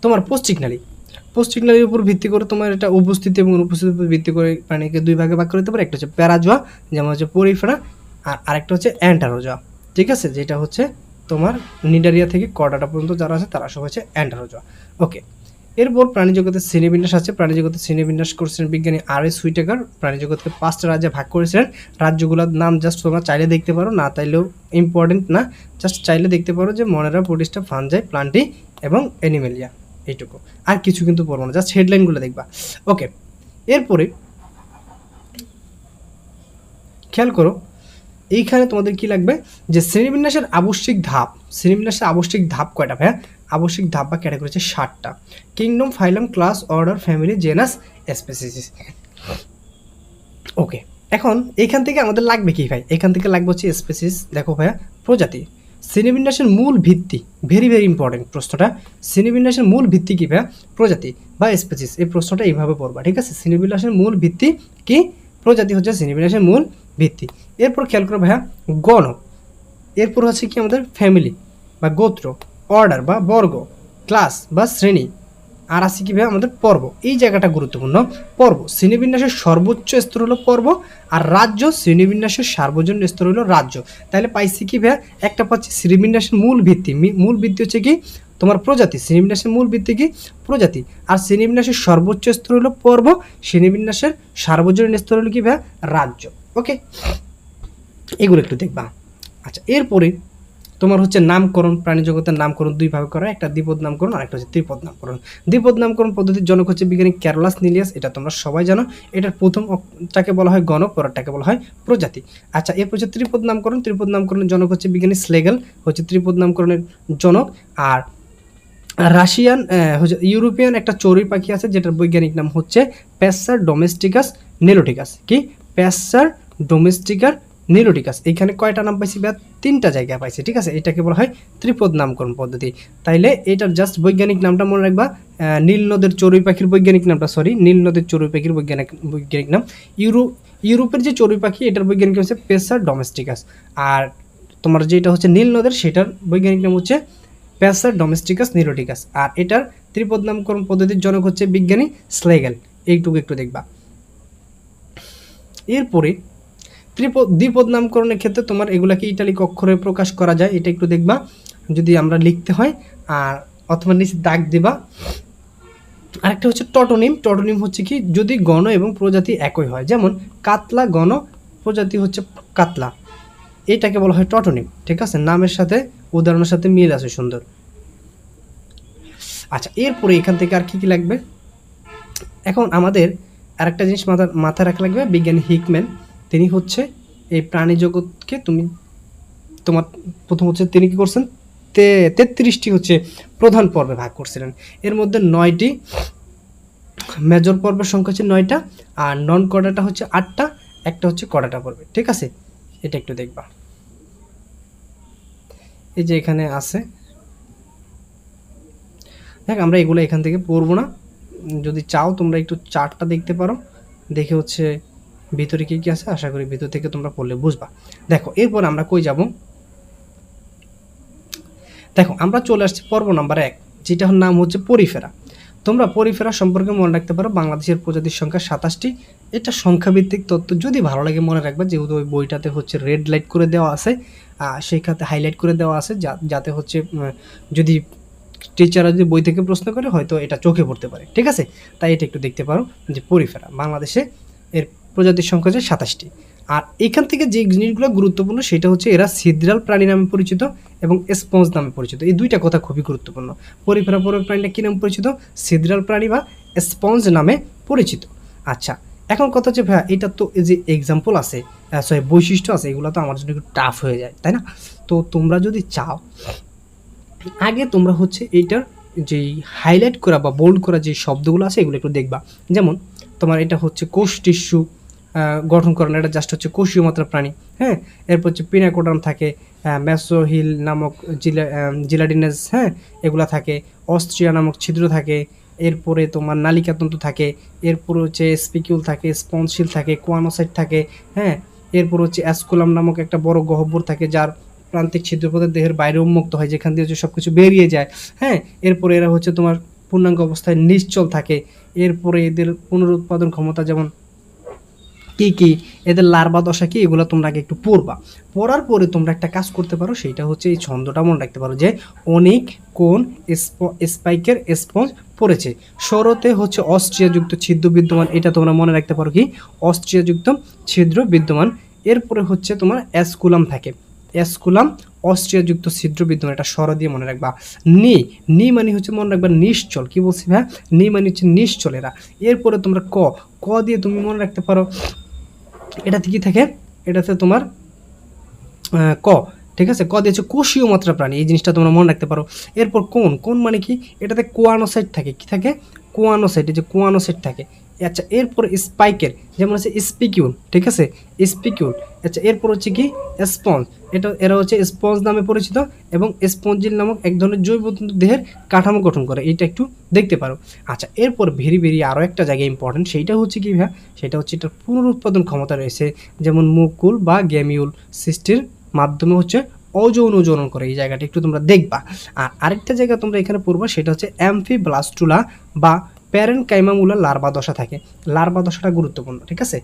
তোমার পোস্টিকনালির উপর ভিত্তি করে তোমার এটা উপস্থিতি এবং অনুপস্থিতির উপর ভিত্তি করে প্রাণীকে দুই ভাগে ভাগ করতে পারে। একটা হচ্ছে প্যারাজোয়া, যেমন হচ্ছে পরিফেরা, আর আরেকটা হচ্ছে অ্যান্টারোজোয়া, ঠিক আছে, যেটা হচ্ছে তোমার নিডারিয়া থেকে কর্ডাটা পর্যন্ত যারা আছে তারা সব হচ্ছে অ্যান্টারোজোয়া। ওকে, এরপর প্রাণীজগতের শ্রেণীবিন্যাস আছে। প্রাণীজগতের শ্রেণীবিন্যাস করেছিলেন বিজ্ঞানী আর.এস. হুইটেকার। প্রাণীজগৎকে 5টা রাজ্যে ভাগ করেছিলেন। রাজ্যগুলোর নাম জাস্ট তোমরা চাইলে দেখতে পারো, না তাইলেও ইম্পর্টেন্ট না, জাস্ট চাইলে দেখতে পারো যে মনেরা, প্রোটিস্টা, ফানজাই, প্লান্টি এবং অ্যানিমেলিয়া, এইটুকু, আর কিছু কিন্তু পড়বো না, জাস্ট হেডলাইনগুলো দেখবা। ওকে, এরপরে খেয়াল করো, এইখানে তোমাদের কি লাগবে যে শ্রেণীবিন্যাসের আবশ্যিক ধাপ কয়টা ভাইয়া, আবশ্যিক ধাপ বা ক্যাটাগরি হচ্ছে 7টা। Kingdom, phylum, class, order, family, genus, species. Okay, এখন এইখান থেকে আমাদের লাগবে কি ভাই, এখান থেকে লাগবে হচ্ছে স্পেসিস। দেখো ভাইয়া, প্রজাতি, শ্রেণীবিন্যাসের মূল ভিত্তি, ভেরি ভেরি ইম্পর্টেন্ট প্রশ্নটা। শ্রেণীবিন্যাসের মূল ভিত্তি কি ভাইয়া, প্রজাতি বা স্পেসিস। এই প্রশ্নটা এইভাবে পড়বা, ঠিক আছে, শ্রেণীবিন্যাসের মূল ভিত্তি কি, প্রজাতি হচ্ছে শ্রেণীবিন্যাসের মূল ভিত্তি। এরপর খেয়াল করো ভাইয়া, গণ, এরপর হচ্ছে কি আমাদের ফ্যামিলি বা গোত্র, অর্ডার বা বর্গ, ক্লাস বা শ্রেণী, আর আছে কি ভাই আমাদের পর্ব। এই জায়গাটা গুরুত্বপূর্ণ, পর্ব, শ্রেণীবিন্যাসের সর্বোচ্চ স্তর হলো পর্ব, আর রাজ্য, শ্রেণীবিন্যাসের সার্বজনীন স্তর হলো রাজ্য। তাহলে পাইছি কি ভাই, একটা পাচ্ছি শ্রেণীবিন্যাসের মূল ভিত্তি, মূল ভিত্তি হচ্ছে কি তোমার প্রজাতি, শ্রেণীবিন্যাসের মূল ভিত্তি কি প্রজাতি, আর শ্রেণীবিন্যাসের সর্বোচ্চ স্তর হলো পর্ব, শ্রেণীবিন্যাসের সার্বজনীন স্তর হলো কি ভাই রাজ্য। ওকে, এগুলো একটু দেখবা। আচ্ছা, এরপরে তোমার হচ্ছে নামকরণ, প্রাণী জগতের নামকরণ দুই ভাবে করা, একটা দ্বিপদ নামকরণ আর একটা হচ্ছে ত্রিপদ নামকরণ। দ্বিপদ নামকরণ পদ্ধতির জনক হচ্ছে বিজ্ঞানী ক্যারোলাস নিলিয়াস, এটা তোমরা সবাই জানো। এটার প্রথমটাকে বলা হয় গণক, পরেরটাকে বলা হয় প্রজাতি। আচ্ছা, এরপর হচ্ছে ত্রিপদ নামকরণের জনক হচ্ছে বিজ্ঞানী স্লেগেল, হচ্ছে ত্রিপদ নামকরণের জনক। আর রাশিয়ান হচ্ছে ইউরোপিয়ান একটা চড়ুই পাখি আছে যেটার বৈজ্ঞানিক নাম হচ্ছে প্যাসার ডোমেস্টিকাস নিলোটিকাস। কি প্যাসার ডোমেস্টিকার নিলোটিকাস। এইখানে কয়টা নাম পাইছি বা 3টা জায়গায় পাইছি, ঠিক আছে, এটাকে বলা হয় ত্রিপদ নামকরণ পদ্ধতি। তাইলে এটার জাস্ট বৈজ্ঞানিক নামটা মনে রাখবা, নীল নদের চড়ুই পাখির বৈজ্ঞানিক নামটা, নীল নদের চড়ুই পাখির বৈজ্ঞানিক নাম ইউরোপের যে চড়ুই পাখি এটার বৈজ্ঞানিক নাম হচ্ছে প্যাসার ডোমেস্টিকাস, আর তোমার যেটা হচ্ছে নীল নদের সেটার বৈজ্ঞানিক নাম হচ্ছে প্যাসার ডোমেস্টিকাস নিলোটিকাস। আর এটার ত্রিপদ নামকরণ পদ্ধতির জনক হচ্ছে বিজ্ঞানী স্লেগেল, এইটুকু একটু দেখবা। এরপরে দ্বিপদ নামকরণের ক্ষেত্রে তোমার এগুলাকে ইটালিক অক্ষরে প্রকাশ করা যায়, এটা একটু দেখবা যদি আমরা লিখতে হয়, আর অথবা নিচে দাগ দিবা। আরেকটা হচ্ছে টটোনিম হচ্ছে কি যদি গণ এবং প্রজাতি একই হয়, যেমন কাতলা গণ, প্রজাতি হচ্ছে কাতলা, এটাকে বলা হয় টটোনিম, ঠিক আছে, নামের সাথে উদাহরণের সাথে মিল আছে সুন্দর। আচ্ছা, এরপরে এখান থেকে আর কি কি লাগবে, এখন আমাদের আরেকটা জিনিস মাথায় রাখা লাগবে, বিজ্ঞানী হিকম্যান তিনি হচ্ছে এই প্রাণী জগৎকে তোমার প্রথম হচ্ছে তিনি কি করছেন 33টি হচ্ছে প্রধান পর্বে ভাগ করছিলেন। এর মধ্যে 9টি মেজর পর্বের সংখ্যা হচ্ছে 9টা, আর নন কর্ডাটা হচ্ছে 8টা, একটা হচ্ছে কর্ডাটা পর্বে, ঠিক আছে, এটা একটু দেখবা। এই যে এখানে আছে, দেখ আমরা এগুলো এখান থেকে পড়বো না। যদি চাও তোমরা একটু চার্টটা দেখতে পারো, দেখে হচ্ছে ভিতরে কী কী আছে, আশা করি ভিতর থেকে তোমরা পড়লে বুঝবা। দেখো এরপর আমরা কই যাব, দেখো আমরা চলে আসছি পর্ব নাম্বার 1, যেটার নাম হচ্ছে পরিফেরা। তোমরা পরিফেরা সম্পর্কে মনে রাখতে পারো বাংলাদেশের প্রজাতির সংখ্যা 27টি। এটা সংখ্যাভিত্তিক তথ্য, যদি ভালো লাগে মনে রাখবা, যেহেতু ওই বইটাতে হচ্ছে রেড লাইট করে দেওয়া আছে, সেই খাতে হাইলাইট করে দেওয়া আছে, যাতে হচ্ছে যদি টিচাররা যদি বই থেকে প্রশ্ন করে হয়তো এটা চোখে পড়তে পারে, ঠিক আছে। তাই এটা একটু দেখতে পারো যে পরিফেরা বাংলাদেশে এর প্রজাতির সংখ্যা হচ্ছে 27টি। আর এখান থেকে যে জিনিসগুলো গুরুত্বপূর্ণ সেটা হচ্ছে এরা ছিদ্রাল প্রাণী নামে পরিচিত এবং স্পঞ্জ নামে পরিচিত। এই দুইটা কথা খুবই গুরুত্বপূর্ণ। পরিফেরা পর্বের প্রাণীটা কী নামে পরিচিত? ছিদ্রাল প্রাণী বা স্পঞ্জ নামে পরিচিত। আচ্ছা, এখন কথা হচ্ছে ভাইয়া এটা তো এই যে এক্সাম্পল আছে, সরি বৈশিষ্ট্য আছে, এগুলো তো আমার জন্য একটু টাফ হয়ে যায়, তাই না? তো তোমরা যদি চাও আগে তোমরা হচ্ছে এইটার যেই হাইলাইট করা বা বোল্ড করা যে শব্দগুলো আছে এগুলো একটু দেখবা। যেমন তোমার এটা হচ্ছে কোষ টিস্যু গঠন করে না, এটা জাস্ট হচ্ছে কোষীয় মাত্রা প্রাণী। হ্যাঁ, এরপর হচ্ছে পিনাকোডাম থাকে, ম্যাসোহিল নামক জিলাডিনাস, হ্যাঁ এগুলা থাকে, অস্ট্রিয়া নামক ছিদ্র থাকে, এরপরে তোমার নালিকাতন্তু থাকে, এরপরে হচ্ছে স্পিকিউল থাকে, স্পঞ্জশিল থাকে, কোয়ানোসাইট থাকে, হ্যাঁ এরপর হচ্ছে অ্যাসকুলাম নামক একটা বড় গহ্বর থাকে যার প্রান্তিক ছিদ্রপথের দেহের বাইরে উন্মুক্ত হয়, যেখান দিয়ে হচ্ছে সব কিছু বেরিয়ে যায়। হ্যাঁ, এরপরে এরা হচ্ছে তোমার পূর্ণাঙ্গ অবস্থায় নিশ্চল থাকে। এরপরে এদের পুনরুৎপাদন ক্ষমতা যেমন কি কি, এদের লার্ভা দশা কি, এগুলো তোমরা আগে একটু পড়বা। পড়ার পরে তোমরা একটা কাজ করতে পারো, সেইটা হচ্ছে এই ছন্দটা মনে রাখতে পারো যে অনেক কোন স্পাইকের স্পঞ্জ পড়েছে, শরতে হচ্ছে অস্ট্রিয়াযুক্ত ছিদ্র বিদ্যমান, এটা তোমরা মনে রাখতে পারো কি অস্ট্রিয়াযুক্ত ছিদ্র বিদ্যমান। এরপরে হচ্ছে তোমার অ্যাসকুলাম থাকে, অ্যাসকুলাম অস্ট্রিয়াযুক্ত ছিদ্র বিদ্যমান, এটা স্বর দিয়ে মনে রাখবা। নি, নি মানে হচ্ছে মনে রাখবা নিশ্চল, কি বলছি ভাই, নি মানে হচ্ছে নিশ্চল এরা। এরপরে তোমরা ক, ক দিয়ে তুমি মনে রাখতে পারো এটাতে কি থাকে, এটাতে তোমার ক, ঠিক আছে, ক দিয়েছে কোষীয় মাত্রা প্রাণী, এই জিনিসটা তোমরা মনে রাখতে পারো। এরপর কোন, কোন মানে কি, এটাতে কোয়ানোসাইট থাকে, কি থাকে কোয়ানোসাইট, এই যে কোয়ানোসাইট থাকে। আচ্ছা, এরপর স্পাইকের যেমন হচ্ছে স্পিকিউল, ঠিক আছে স্পিকিউল। আচ্ছা, এরপর হচ্ছে কি স্পঞ্জ, এরা হচ্ছে স্পঞ্জ নামে পরিচিত এবং স্পঞ্জিল নামক এক ধরনের জৈব তন্তু দেহের কাঠামো গঠন করে, এইটা একটু দেখতে পারো। আচ্ছা, এরপর ভেরি ভেরি আরও একটা জায়গায় ইম্পর্টেন্ট, সেইটা হচ্ছে কি ভাইয়া, সেটা হচ্ছে এটার পুনরুৎপাদন ক্ষমতা রয়েছে, যেমন মুকুল বা গ্যামিউল সৃষ্টির মাধ্যমে হচ্ছে অযৌন জনন করে, এই জায়গাটা একটু তোমরা দেখবা। আর আরেকটা জায়গা তোমরা এখানে পড়বা, সেটা হচ্ছে অ্যামফিব্লাস্টুলা বা প্যারেনকাইমামুলা লার্ভা দশা থাকে। লার্ভা দশাটা গুরুত্বপূর্ণ, ঠিক আছে।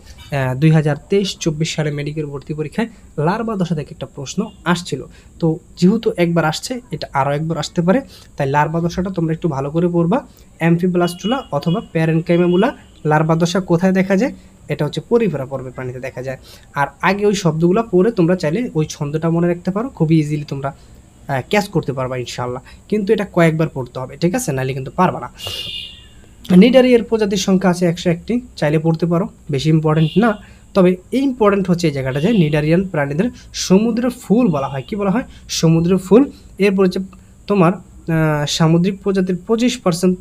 2023-24 সালে মেডিকেল ভর্তি পরীক্ষায় লার্ভা দশা থেকে একটা প্রশ্ন আসছিল, তো যেহেতু একবার আসছে এটা আরও একবার আসতে পারে, তাই লার্ভা দশাটা তোমরা একটু ভালো করে পড়বা। অ্যামফিব্লাস্টুলা অথবা প্যারেনকাইমামুলা লার্ভা দশা কোথায় দেখা যায়, এটা হচ্ছে পরিফেরা পর্বের প্রাণীতে দেখা যায়। আর আগে ওই শব্দগুলো পড়ে তোমরা চাইলে ওই ছন্দটা মনে রাখতে পারো, খুবই ইজিলি তোমরা ক্যাচ করতে পারবা ইনশাল্লাহ। কিন্তু এটা কয়েকবার পড়তে হবে, ঠিক আছে, নাহলে কিন্তু পারবা না। নিডারিয়ার প্রজাতির সংখ্যা আছে 101টি, চাইলে পড়তে পারো, বেশি ইম্পর্টেন্ট না। তবে ইম্পর্টেন্ট হচ্ছে এই জায়গাটা যে নিডারিয়ান প্রাণীদের সমুদ্রের ফুল বলা হয়, কি বলা হয়, সমুদ্রের ফুল। এরপর হচ্ছে তোমার সামুদ্রিক প্রজাতির 25%,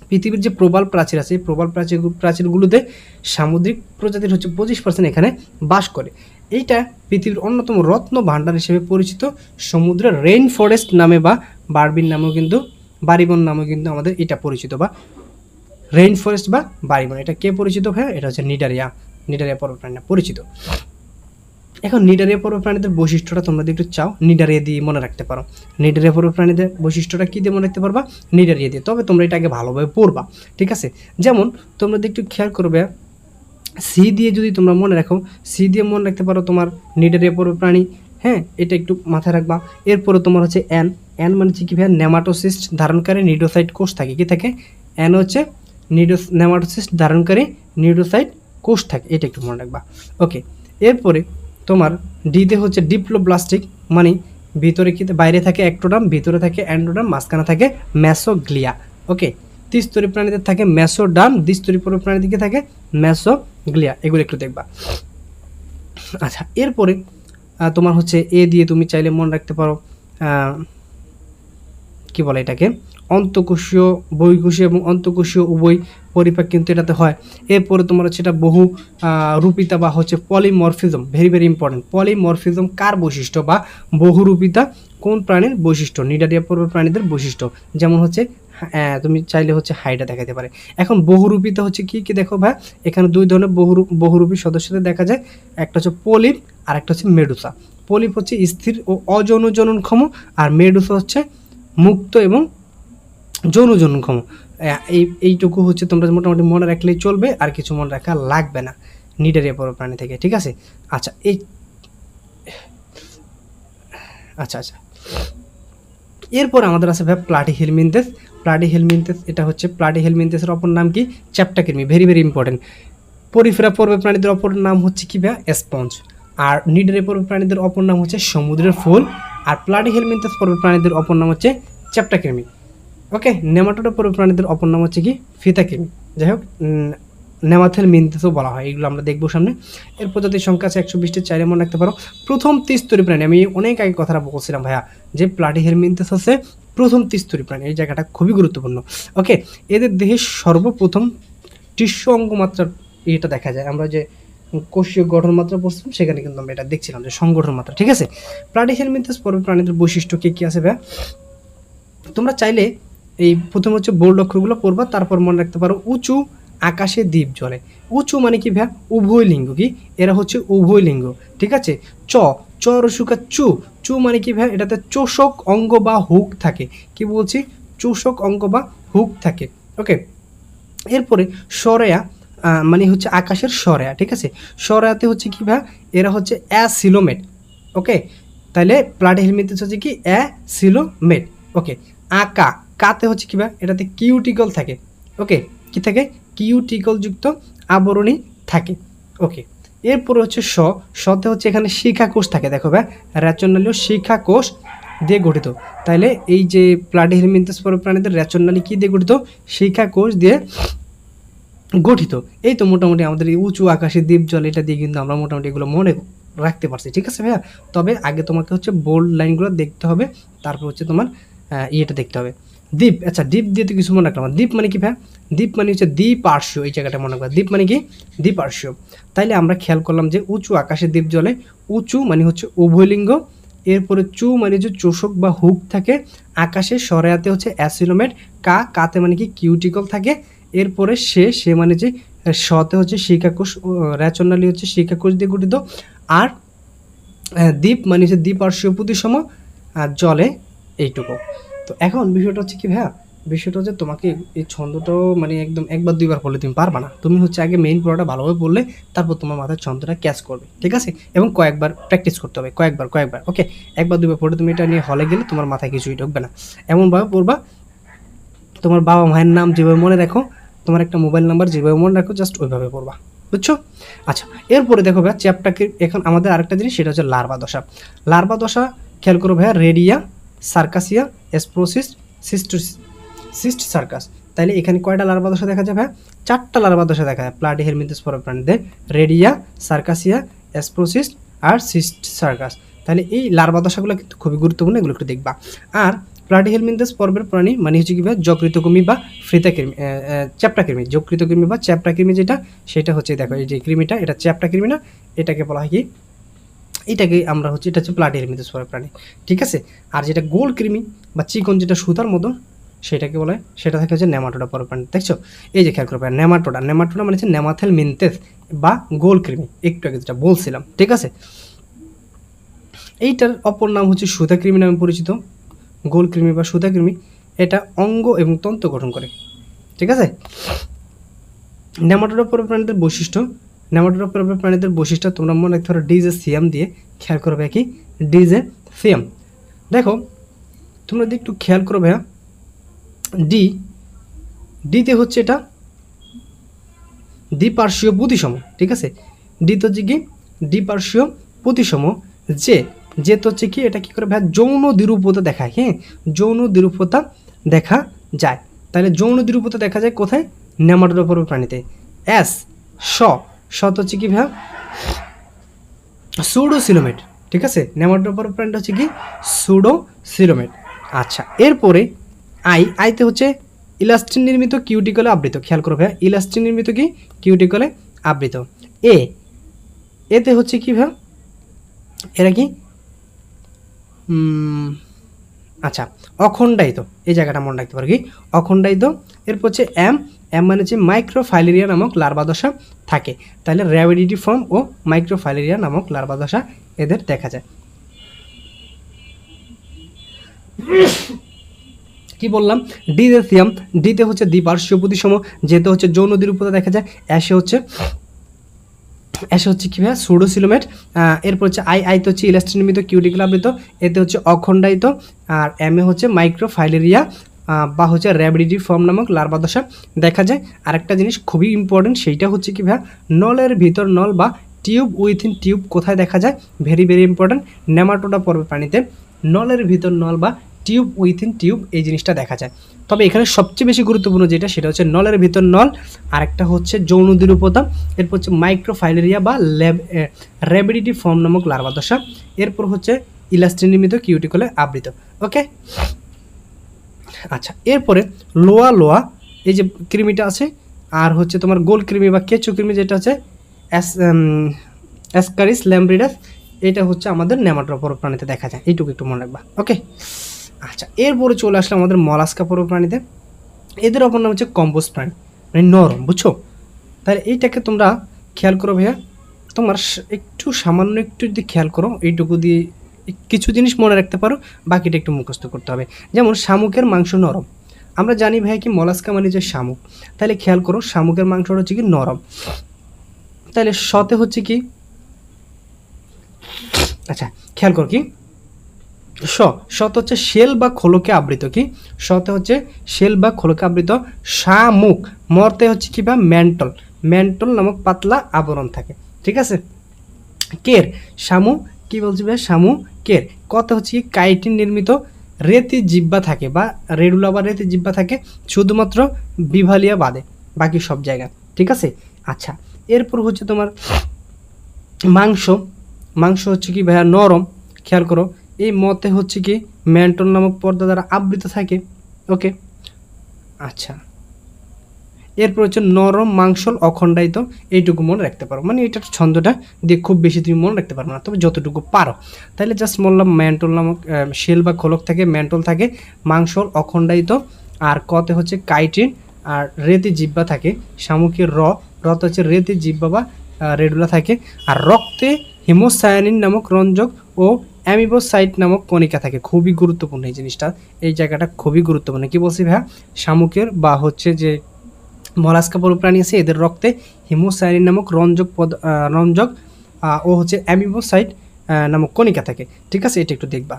পৃথিবীর যে প্রবাল প্রাচীর আছে এই প্রবাল প্রাচীরগুলোতে সামুদ্রিক প্রজাতির হচ্ছে 25% এখানে বাস করে। এইটা পৃথিবীর অন্যতম রত্ন ভাণ্ডার হিসেবে পরিচিত। সমুদ্রের রেইন ফরেস্ট নামে বা বারবিন নামেও কিন্তু, বারিবন নামেও কিন্তু আমাদের এটা পরিচিত, বা রেইন ফরেস্ট বা বারিবন, এটা কে পরিচিত ভাইয়া, এটা হচ্ছে নিডারিয়া, নিডারিয়া পর্বতপ্রাণী পরিচিত। এখন নিডারিয়া পর্বতপ্রাণীদের বৈশিষ্ট্যটা তোমরা যদি একটু চাও নিডারিয়া দিয়ে মনে রাখতে পারো। নিডারিয়া পর্বতপ্রাণীদের বৈশিষ্ট্যটা কী দিয়ে মনে রাখতে পারবা, নিডারিয়া দিয়ে। তবে তোমরা এটা আগে ভালোভাবে পড়বা, ঠিক আছে। যেমন তোমরা যদি একটু খেয়াল করবে, সি দিয়ে যদি তোমরা মনে রাখো, সি দিয়ে মনে রাখতে পারো তোমার নিডারিয়া পর্বতপ্রাণী, হ্যাঁ এটা একটু মাথায় রাখবা। এরপরে তোমার হচ্ছে এন, এন মানে হচ্ছে কি ভাইয়া, নেমাটোসিস্ট ধারণকারী নিউরোসাইট কোষ থাকে, কি থাকে, এন হচ্ছে নেমাটোসিস্ট ধারণকারী নিউরোসাইট কোষ থাকে, এটা একটু মনে রাখবা, ওকে। এরপরে তোমার ডিতে হচ্ছে ডিপ্লোব্লাস্টিক, মানে ভিতরে কি বাইরে থাকে অ্যাক্টোডাম, ভিতরে থাকে অ্যান্ডোডাম, মাঝখানে থাকে ম্যাসোগ্লিয়া, ওকে। ত্রিস্তরী প্রাণীদের থাকে ম্যাসোডাম, দ্বিস্তরী প্রাণীর দিকে থাকে ম্যাসোগ্লিয়া, এগুলো একটু দেখবা। আচ্ছা, এরপরে তোমার হচ্ছে এ দিয়ে তুমি চাইলে মনে রাখতে পারো কি বলে এটাকে, অন্তঃকোষীয়, বহিঃকোষীয় এবং অন্তঃকোষীয় উভয় পরিপাক কিন্তু এটাতে হয়। এরপরে তোমার হচ্ছে এটা বহু রূপিতা বা হচ্ছে polymorphism, very very important. Polymorphism কার বৈশিষ্ট্য বা বহুরূপিতা কোন প্রাণীর বৈশিষ্ট্য, নিডারিয়া পর্বের প্রাণীদের বৈশিষ্ট্য, যেমন হচ্ছে তুমি চাইলে হচ্ছে হাইটা দেখাতে পারে। এখন বহুরূপীতে হচ্ছে কি কি দেখো ভাই, এখানে দুই ধরনের বহুরূপী সদস্যদের দেখা যায়, একটা হচ্ছে পলিপ আর একটা হচ্ছে মেডুসা। পলিপ হচ্ছে স্থির ও অযৌনজননক্ষম, আর মেডুসা হচ্ছে মুক্ত এবং যৌনজননক্ষম। এইটুকু হচ্ছে তোমরা মোটামুটি মনে রাখলেই চলবে, আর কিছু মনে রাখা লাগবে না নিডারিয়া পর্বের প্রাণী থেকে, ঠিক আছে। আচ্ছা আচ্ছা এরপর আমাদের আছে ভাই প্লাটিহেলমিনথেস। প্লাটিহেলমিনথেস এটা হচ্ছে প্লাটিহেলমিনথেসের অপর নাম কি, চ্যাপ্টাকৃমি, ভেরি ভেরি ইম্পর্টেন্ট। পরিফেরা পর্বের প্রাণীদের অপর নাম হচ্ছে কি ভাই, স্পঞ্জ। আর নিডারিয়া পর্বের প্রাণীদের অপর নাম হচ্ছে সমুদ্রের ফুল। আর প্লাটিহেলমিনথেস পর্বের প্রাণীদের অপর নাম হচ্ছে চ্যাপ্টাকৃমি। ওকে, নেমাটোডা পর্বের প্রাণীদের অপর নাম হচ্ছে কি, ফিতাকৃমি। যাই হোক, নেমাথেলমিনথেসও বলা হয়, এগুলো আমরা দেখবো সামনে। এর প্রজাতির সংখ্যা আছে 120টি, চাইলে মনে রাখতে পারো। প্রথম ত্রিস্তরী প্রাণী, আমি অনেক আগে কথাটা বলছিলাম ভাইয়া যে প্লাটিহেলমিনথেস হচ্ছে প্রথম ত্রিস্তরী প্রাণী, এই জায়গাটা খুবই গুরুত্বপূর্ণ। ওকে, এদের দেহে সর্বপ্রথম টিস্যু অঙ্গমাত্রার এটা দেখা যায়, আমরা যে কোষীয় গঠন মাত্রা পড়ছিলাম সেখানে কিন্তু আমরা এটা দেখছিলাম যে সংগঠন মাত্রা, ঠিক আছে। প্লাটিহেলমিনথেস পর্বের প্রাণীদের বৈশিষ্ট্য কি কি আছে ভাইয়া, তোমরা চাইলে এই প্রথম হচ্ছে বোল্ড অক্ষরগুলো পড়বা, তারপর মনে রাখতে পারো উঁচু আকাশে দ্বীপ জলে। উঁচু মানে কি ভাইয়া, উভয় লিঙ্গ, কি এরা হচ্ছে উভয় লিঙ্গ, ঠিক আছে। চ রসুকা চু, চু মানে কি ভাইয়া, এটাতে চোষক অঙ্গ বা হুক থাকে, কি বলছি, চোষক অঙ্গ বা হুক থাকে। ওকে, এরপরে সরেয়া মানে হচ্ছে আকাশের সরেয়া, ঠিক আছে। সরেয়াতে হচ্ছে কি ভাইয়া, এরা হচ্ছে অ্যাসিলোমেট। ওকে, তাহলে প্লাটিহেলমিনথেস হচ্ছে কি অ্যাসিলোমেট। ওকে, কাতে হচ্ছে কি ভাইয়া, এটাতে কিউটিকল থাকে। ওকে, কি থাকে, কিউটিকল যুক্ত আবরণী থাকে। ওকে, এরপরে হচ্ছে সতে হচ্ছে এখানে শিখাকোষ থাকে, দেখো ভাই র্যাচনালীয় শিখাকোষ দিয়ে গঠিত। তাইলে এই যে প্লাটিহেলমিনথেস পর্বের প্রাণীদের র্যাচনালী কি দিয়ে গঠিত, শিখাকোষ দিয়ে গঠিত। এই তো মোটামুটি আমাদের এই উঁচু আকাশে দ্বীপ জল, এটা দিয়ে কিন্তু আমরা মোটামুটি এগুলো মনে রাখতে পারছি, ঠিক আছে ভাইয়া। তবে আগে তোমাকে হচ্ছে বোল্ড লাইনগুলো দেখতে হবে, তারপর হচ্ছে তোমার ইয়েটা দেখতে হবে, দ্বীপ। আচ্ছা, দ্বীপ দিয়ে তো কিছু মনে রাখলাম, দ্বীপ মানে কি ভাইয়া, দ্বীপ মানে হচ্ছে দ্বিপার্শ্বীয়, এই জায়গাটা মনে করা, দ্বীপ মানে কি দ্বিপার্শ্বীয়। তাইলে আমরা খেয়াল করলাম যে উঁচু আকাশে দ্বীপ জলে, উঁচু মানে হচ্ছে উভয়লিঙ্গ, এরপরে চু মানে হচ্ছে চোষক বা হুক থাকে, আকাশে সরেয়াতে হচ্ছে অ্যাসিলোমেট, কাতে মানে কি কিউটিকল থাকে, এরপরে সে মানে যে সতে হচ্ছে শিখাকোষ, র্যাচনালী হচ্ছে শিখাকোষ দিয়ে গঠিত, আর দ্বীপ মানে হচ্ছে দ্বিপার্শ্বীয় প্রতিসম, আর জলে এইটুকু। তো এখন বিষয়টা হচ্ছে কি ভাইয়া, বিষয়টা হচ্ছে তোমাকে এই ছন্দটাও মানে একদম একবার দুইবার পড়লে তুমি পারবা না, তুমি হচ্ছে আগে মেইন পড়াটা ভালোভাবে পড়লে তারপর তোমার মাথায় ছন্দটা ক্যাচ করবে, ঠিক আছে। এবং কয়েকবার প্র্যাকটিস করতে হবে, কয়েকবার। ওকে, একবার দুইবার পড়ে তুমি এটা নিয়ে হলে গেলে তোমার মাথায় কিছুই ঢুকবে না। এমনভাবে পড়বা, তোমার বাবা মায়ের নাম যেভাবে মনে রাখো, তোমার একটা মোবাইল নাম্বার যেভাবে মনে রাখো, জাস্ট ওইভাবে পড়বা, বুঝছো। আচ্ছা, এরপরে দেখো ভাইয়া চ্যাপ্টাকে, এখন আমাদের আরেকটা জিনিস, সেটা হচ্ছে লার্ভা দশা। লার্ভা দশা খেয়াল করো ভাইয়া, রেডিয়া, সার্কাসিয়া, এসপ্রোসিস্ট, সিস্ট সার্কাস। তাইলে এখানে কয়টা লার্ভা দশা দেখা যায় ভাইয়া, 4টা লার্ভা দশা দেখা যায় প্লাটিহেলমিনথেস পর্বের প্রাণীদের, রেডিয়া, সার্কাসিয়া, এসপ্রোসিস্ট আর সিস্ট সার্কাস। তাহলে এই লার্ভা দশাগুলো কিন্তু খুবই গুরুত্বপূর্ণ, এগুলো একটু দেখবা। আর প্লাটিহেলমিনথেস পর্বের প্রাণী মানে হচ্ছে কি ভাই, যকৃতকৃমি বা ফ্রিতাকৃমি, চ্যাপ্টাকৃমি। যকৃতকৃমি বা চ্যাপ্টাকৃমি যেটা, সেটা হচ্ছে দেখো এই যে কৃমিটা, এটা চ্যাপ্টাকৃমি না, এটাকে বলা হয় কি, এটাকে আমরা হচ্ছে, এটা হচ্ছে প্লাটিহেলমিনথেস পর্বের প্রাণী, ঠিক আছে। আর যেটা গোল কৃমি বা চিকন যেটা সুতার মতো, সেটাকে বলে, সেটা থাকে হচ্ছে নেমাটোডা পর্বের প্রাণী, দেখছো। এই যে খেয়াল করবে, নেমাটোডা মানে হচ্ছে নেমাথেলমিনথেস বা গোল কৃমি, একটু আগে যেটা বলছিলাম, ঠিক আছে। এইটার অপর নাম হচ্ছে সুতাকৃমি নামে পরিচিত, গোলকৃমি বা সুতাকৃমি। এটা অঙ্গ এবং তন্তু গঠন করে, ঠিক আছে। নেমাটোডা পর্বের প্রাণীদের বৈশিষ্ট্য, নেমাটোডা পর্বের প্রাণীদের বৈশিষ্ট্য তোমরা মনে রাখতে পারো ডিজেসিয়াম দিয়ে, খেয়াল করবে কি, ডিজেসিয়াম। দেখো তোমরা যদি একটু খেয়াল করো ভাইয়া, ডিতে হচ্ছে এটা দ্বিপার্শ্বীয় প্রতিসম, ঠিক আছে। ডিতে হচ্ছে কি দ্বিপার্শ্বীয় প্রতিসম, যে তো হচ্ছে কি, এটা কি করে ভাই, যৌন দ্বিরূপতা দেখায়, হ্যাঁ, যৌন দ্বিরূপতা দেখা যায়। তাহলে যৌন দ্বিরূপতা দেখা যায় কোথায়, নেমাটোডা পর্বের প্রাণীতে। তো হচ্ছে কি ভাই, সুডোসিলোমেট, ঠিক আছে। নেমাটোডা পর্বের প্রাণীটা হচ্ছে কি সুডোসিলোমেট। আচ্ছা, এরপরে আইতে হচ্ছে ইলাস্টিন নির্মিত কিউটিকলে আবৃত, খেয়াল করো ভাইয়া, ইলাস্টিন নির্মিত কি কিউটিকলে আবৃত। এতে হচ্ছে কি ভাইয়া, এরা কি আচ্ছা, অখণ্ডায়িত, এই জায়গাটা মনে রাখতে পারো কি অখণ্ডায়িত। এরপর হচ্ছে এম, এম মানে হচ্ছে মাইক্রোফাইলেরিয়া নামক লার্ভা দশা থাকে। তাহলে র্যাবিডিটি ফর্ম ও মাইক্রোফাইলেরিয়া নামক লার্ভা দশা এদের দেখা যায়। কি বললাম, ডিদেসিয়াম, ডিতে হচ্ছে দ্বিপার্শ্বীয় প্রতিসম, যেতে হচ্ছে যৌন দ্বিরূপতা দেখা যায়। অ্যাশে হচ্ছে কি ভাইয়া সুডোসিলোমেট। এরপর হচ্ছে আইতে হচ্ছে ইলাস্টিন নির্মিত কিউটিকল আবৃত, এতে হচ্ছে অখণ্ডায়িত। আর এম এ হচ্ছে মাইক্রোফাইলেরিয়া বা হচ্ছে র্যাবিডিটি ফর্ম নামক লার্ভা দশা দেখা যায়। আরেকটা জিনিস খুবই ইম্পর্টেন্ট, সেইটা হচ্ছে কি ভাইয়া নলের ভিতর নল বা টিউব উইথিন টিউব কোথায় দেখা যায়, ভেরি ভেরি ইম্পর্টেন্ট। নেমাটোডা পর্বের প্রাণীতে নলের ভিতর নল বা টিউব উইথিন টিউব এই জিনিসটা দেখা যায়। তবে এখানে সবচেয়ে বেশি গুরুত্বপূর্ণ যেটা সেটা হচ্ছে নলের ভিতর নল, আরেকটা হচ্ছে যৌন দ্বিরূপতা, এরপর হচ্ছে মাইক্রোফাইলেরিয়া বা র্যাবিডিটি ফর্ম নামক লার্ভা দশা, এরপর হচ্ছে ইলাস্টিন নির্মিত কিউটিকলে আবৃত। ওকে, আচ্ছা, এরপরে লোয়া লোয়া এই যে কৃমিটা আছে, আর হচ্ছে তোমার গোল কৃমি বা কেঁচো কৃমি যেটা হচ্ছে অ্যাসকারিস ল্যাম্ব্রিডাস, এটা হচ্ছে আমাদের নেমাটোডা পর্ব প্রাণীতে দেখা যায়, এইটুকু একটু মনে রাখবা। ওকে, আচ্ছা, এরপরে চলে আসলে আমাদের মলাস্কা পর্ব প্রাণীতে। এদের অপর নাম হচ্ছে কম্বোজ প্রাণী, মানে নরম, বুঝছো? তাহলে এইটাকে তোমরা খেয়াল করো ভাইয়া, তোমার একটু সামান্য একটু যদি খেয়াল করো, এইটুকু দিয়ে কিছু জিনিস মনে রাখতে পারো, বাকিটা একটু মুখস্থ করতে হবে। যেমন শামুকের মাংস নরম, আমরা জানি ভাইয়া কি মলাস্কা মানে যে শামুক, তাহলে খেয়াল করো শামুকের মাংসটা হচ্ছে কি নরম। তাহলে সতে হচ্ছে কি, আচ্ছা খেয়াল করো কি সত হচ্ছে শেল বা খোলকে আবৃত, কি সতে হচ্ছে শেল বা খোলকে আবৃত। শামুক, মরতে হচ্ছে কি বা ম্যান্টল, ম্যান্টল নামক পাতলা আবরণ থাকে, ঠিক আছে। কের, শামু কি বলছি ভাই, শামু কের। কত হচ্ছে কি কাইটিন নির্মিত রেতি জিব্বা থাকে বা রেডুলা বা রেতি জিব্বা থাকে শুধুমাত্র বিভালিয়া বাদে, বাকি সব জায়গা, ঠিক আছে। আচ্ছা, এরপর হচ্ছে তোমার মাংস, মাংস হচ্ছে কি ভাইয়া নরম, খেয়াল করো এই মতে হচ্ছে কি ম্যান্টল নামক পর্দা দ্বারা আবৃত থাকে। ওকে, আচ্ছা, এরপর হচ্ছে নরম মাংসল অখণ্ডায়িত, এইটুকু মনে রাখতে পারো, মানে এটার ছন্দটা দিয়ে খুব বেশি তুমি মনে রাখতে পারবে না, তবে যতটুকু পারো। তাহলে জাস্ট বললাম ম্যান্টল নামক শেল বা খোলক থাকে, ম্যান্টল থাকে, মাংসল অখণ্ডায়িত, আর কতে হচ্ছে কাইটিন, আর রেতি জিব্বা থাকে। শামুকের রত হচ্ছে রেতি জিব্বা বা রেডুলা থাকে, আর রক্তে হিমোসায়ানিন নামক রঞ্জক ও অ্যামিবোসাইট নামক কণিকা থাকে। খুবই গুরুত্বপূর্ণ এই জিনিসটা, এই জায়গাটা খুবই গুরুত্বপূর্ণ। কি বলছি ভাইয়া, শামুকের বা হচ্ছে যে মলাস্কা পর্ব প্রাণী আছে এদের রক্তে হিমোসায়ানিন নামক রঞ্জক ও হচ্ছে অ্যামিবোসাইট নামক কণিকা থাকে, ঠিক আছে। এটা একটু দেখবা।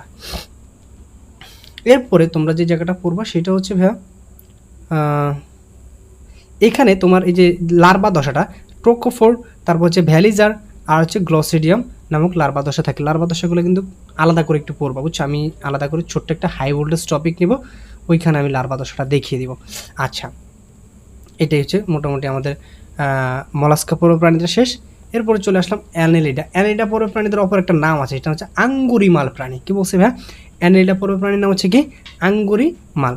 এরপরে তোমরা যে জায়গাটা পড়বা সেটা হচ্ছে ভাইয়া এখানে তোমার এই যে লার্ভা দশাটা ট্রোকোফোর, তারপর হচ্ছে ভ্যালিজার, আর হচ্ছে গ্লসিডিয়াম নামক লার্ভা দশা থাকে। লার্ভা দশাগুলো কিন্তু আলাদা করে একটু পড়বা, বুঝছো। আমি আলাদা করে ছোট্ট একটা হাই ভোল্টেজ টপিক নিব, ওইখানে আমি লার্ভা দশাটা দেখিয়ে দিব। আচ্ছা, এটাই হচ্ছে মোটামুটি আমাদের মলাস্কা পর্ব প্রাণীদের শেষ। এরপরে চলে আসলাম অ্যানেলিডা। অ্যানেলিডা পর্ব প্রাণীদের অপর একটা নাম আছে, এটা হচ্ছে আঙ্গুরিমাল প্রাণী। কি বলছে ভাইয়া, অ্যানেলিডা পর্ব প্রাণীর নাম হচ্ছে কি আঙ্গুরিমাল।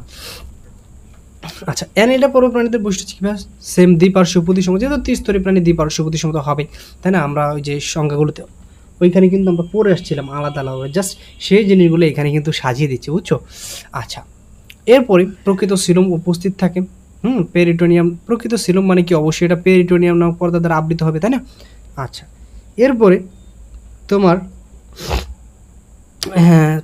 আচ্ছা, অ্যানেলিডা পর্ব প্রাণীদের বৈশিষ্ট্য হচ্ছে কি ভাইয়া, সেম দ্বিপার্শ্বীয় প্রতিসম, যেহেতু ত্রিস্তরী প্রাণী দ্বিপার্শ্বীয় প্রতিসম তো হবে, তাই না। আমরা ওই যে সংখ্যাগুলোতে ওইখানে কিন্তু আমরা পড়ে আসছিলাম আলাদা আলাদা, জাস্ট সেই জিনিসগুলো এখানে কিন্তু সাজিয়ে দিচ্ছি, বুঝছো। আচ্ছা, এরপরে প্রকৃত সিলোম উপস্থিত থাকে। পেরিটোনিয়াম, প্রকৃত সিলোম মানে কি, অবশ্যই এটা পেরিটোনিয়াম নামক পর্দা দ্বারা আবৃত হবে, তাই না। আচ্ছা, এরপরে তোমার হ্যাঁ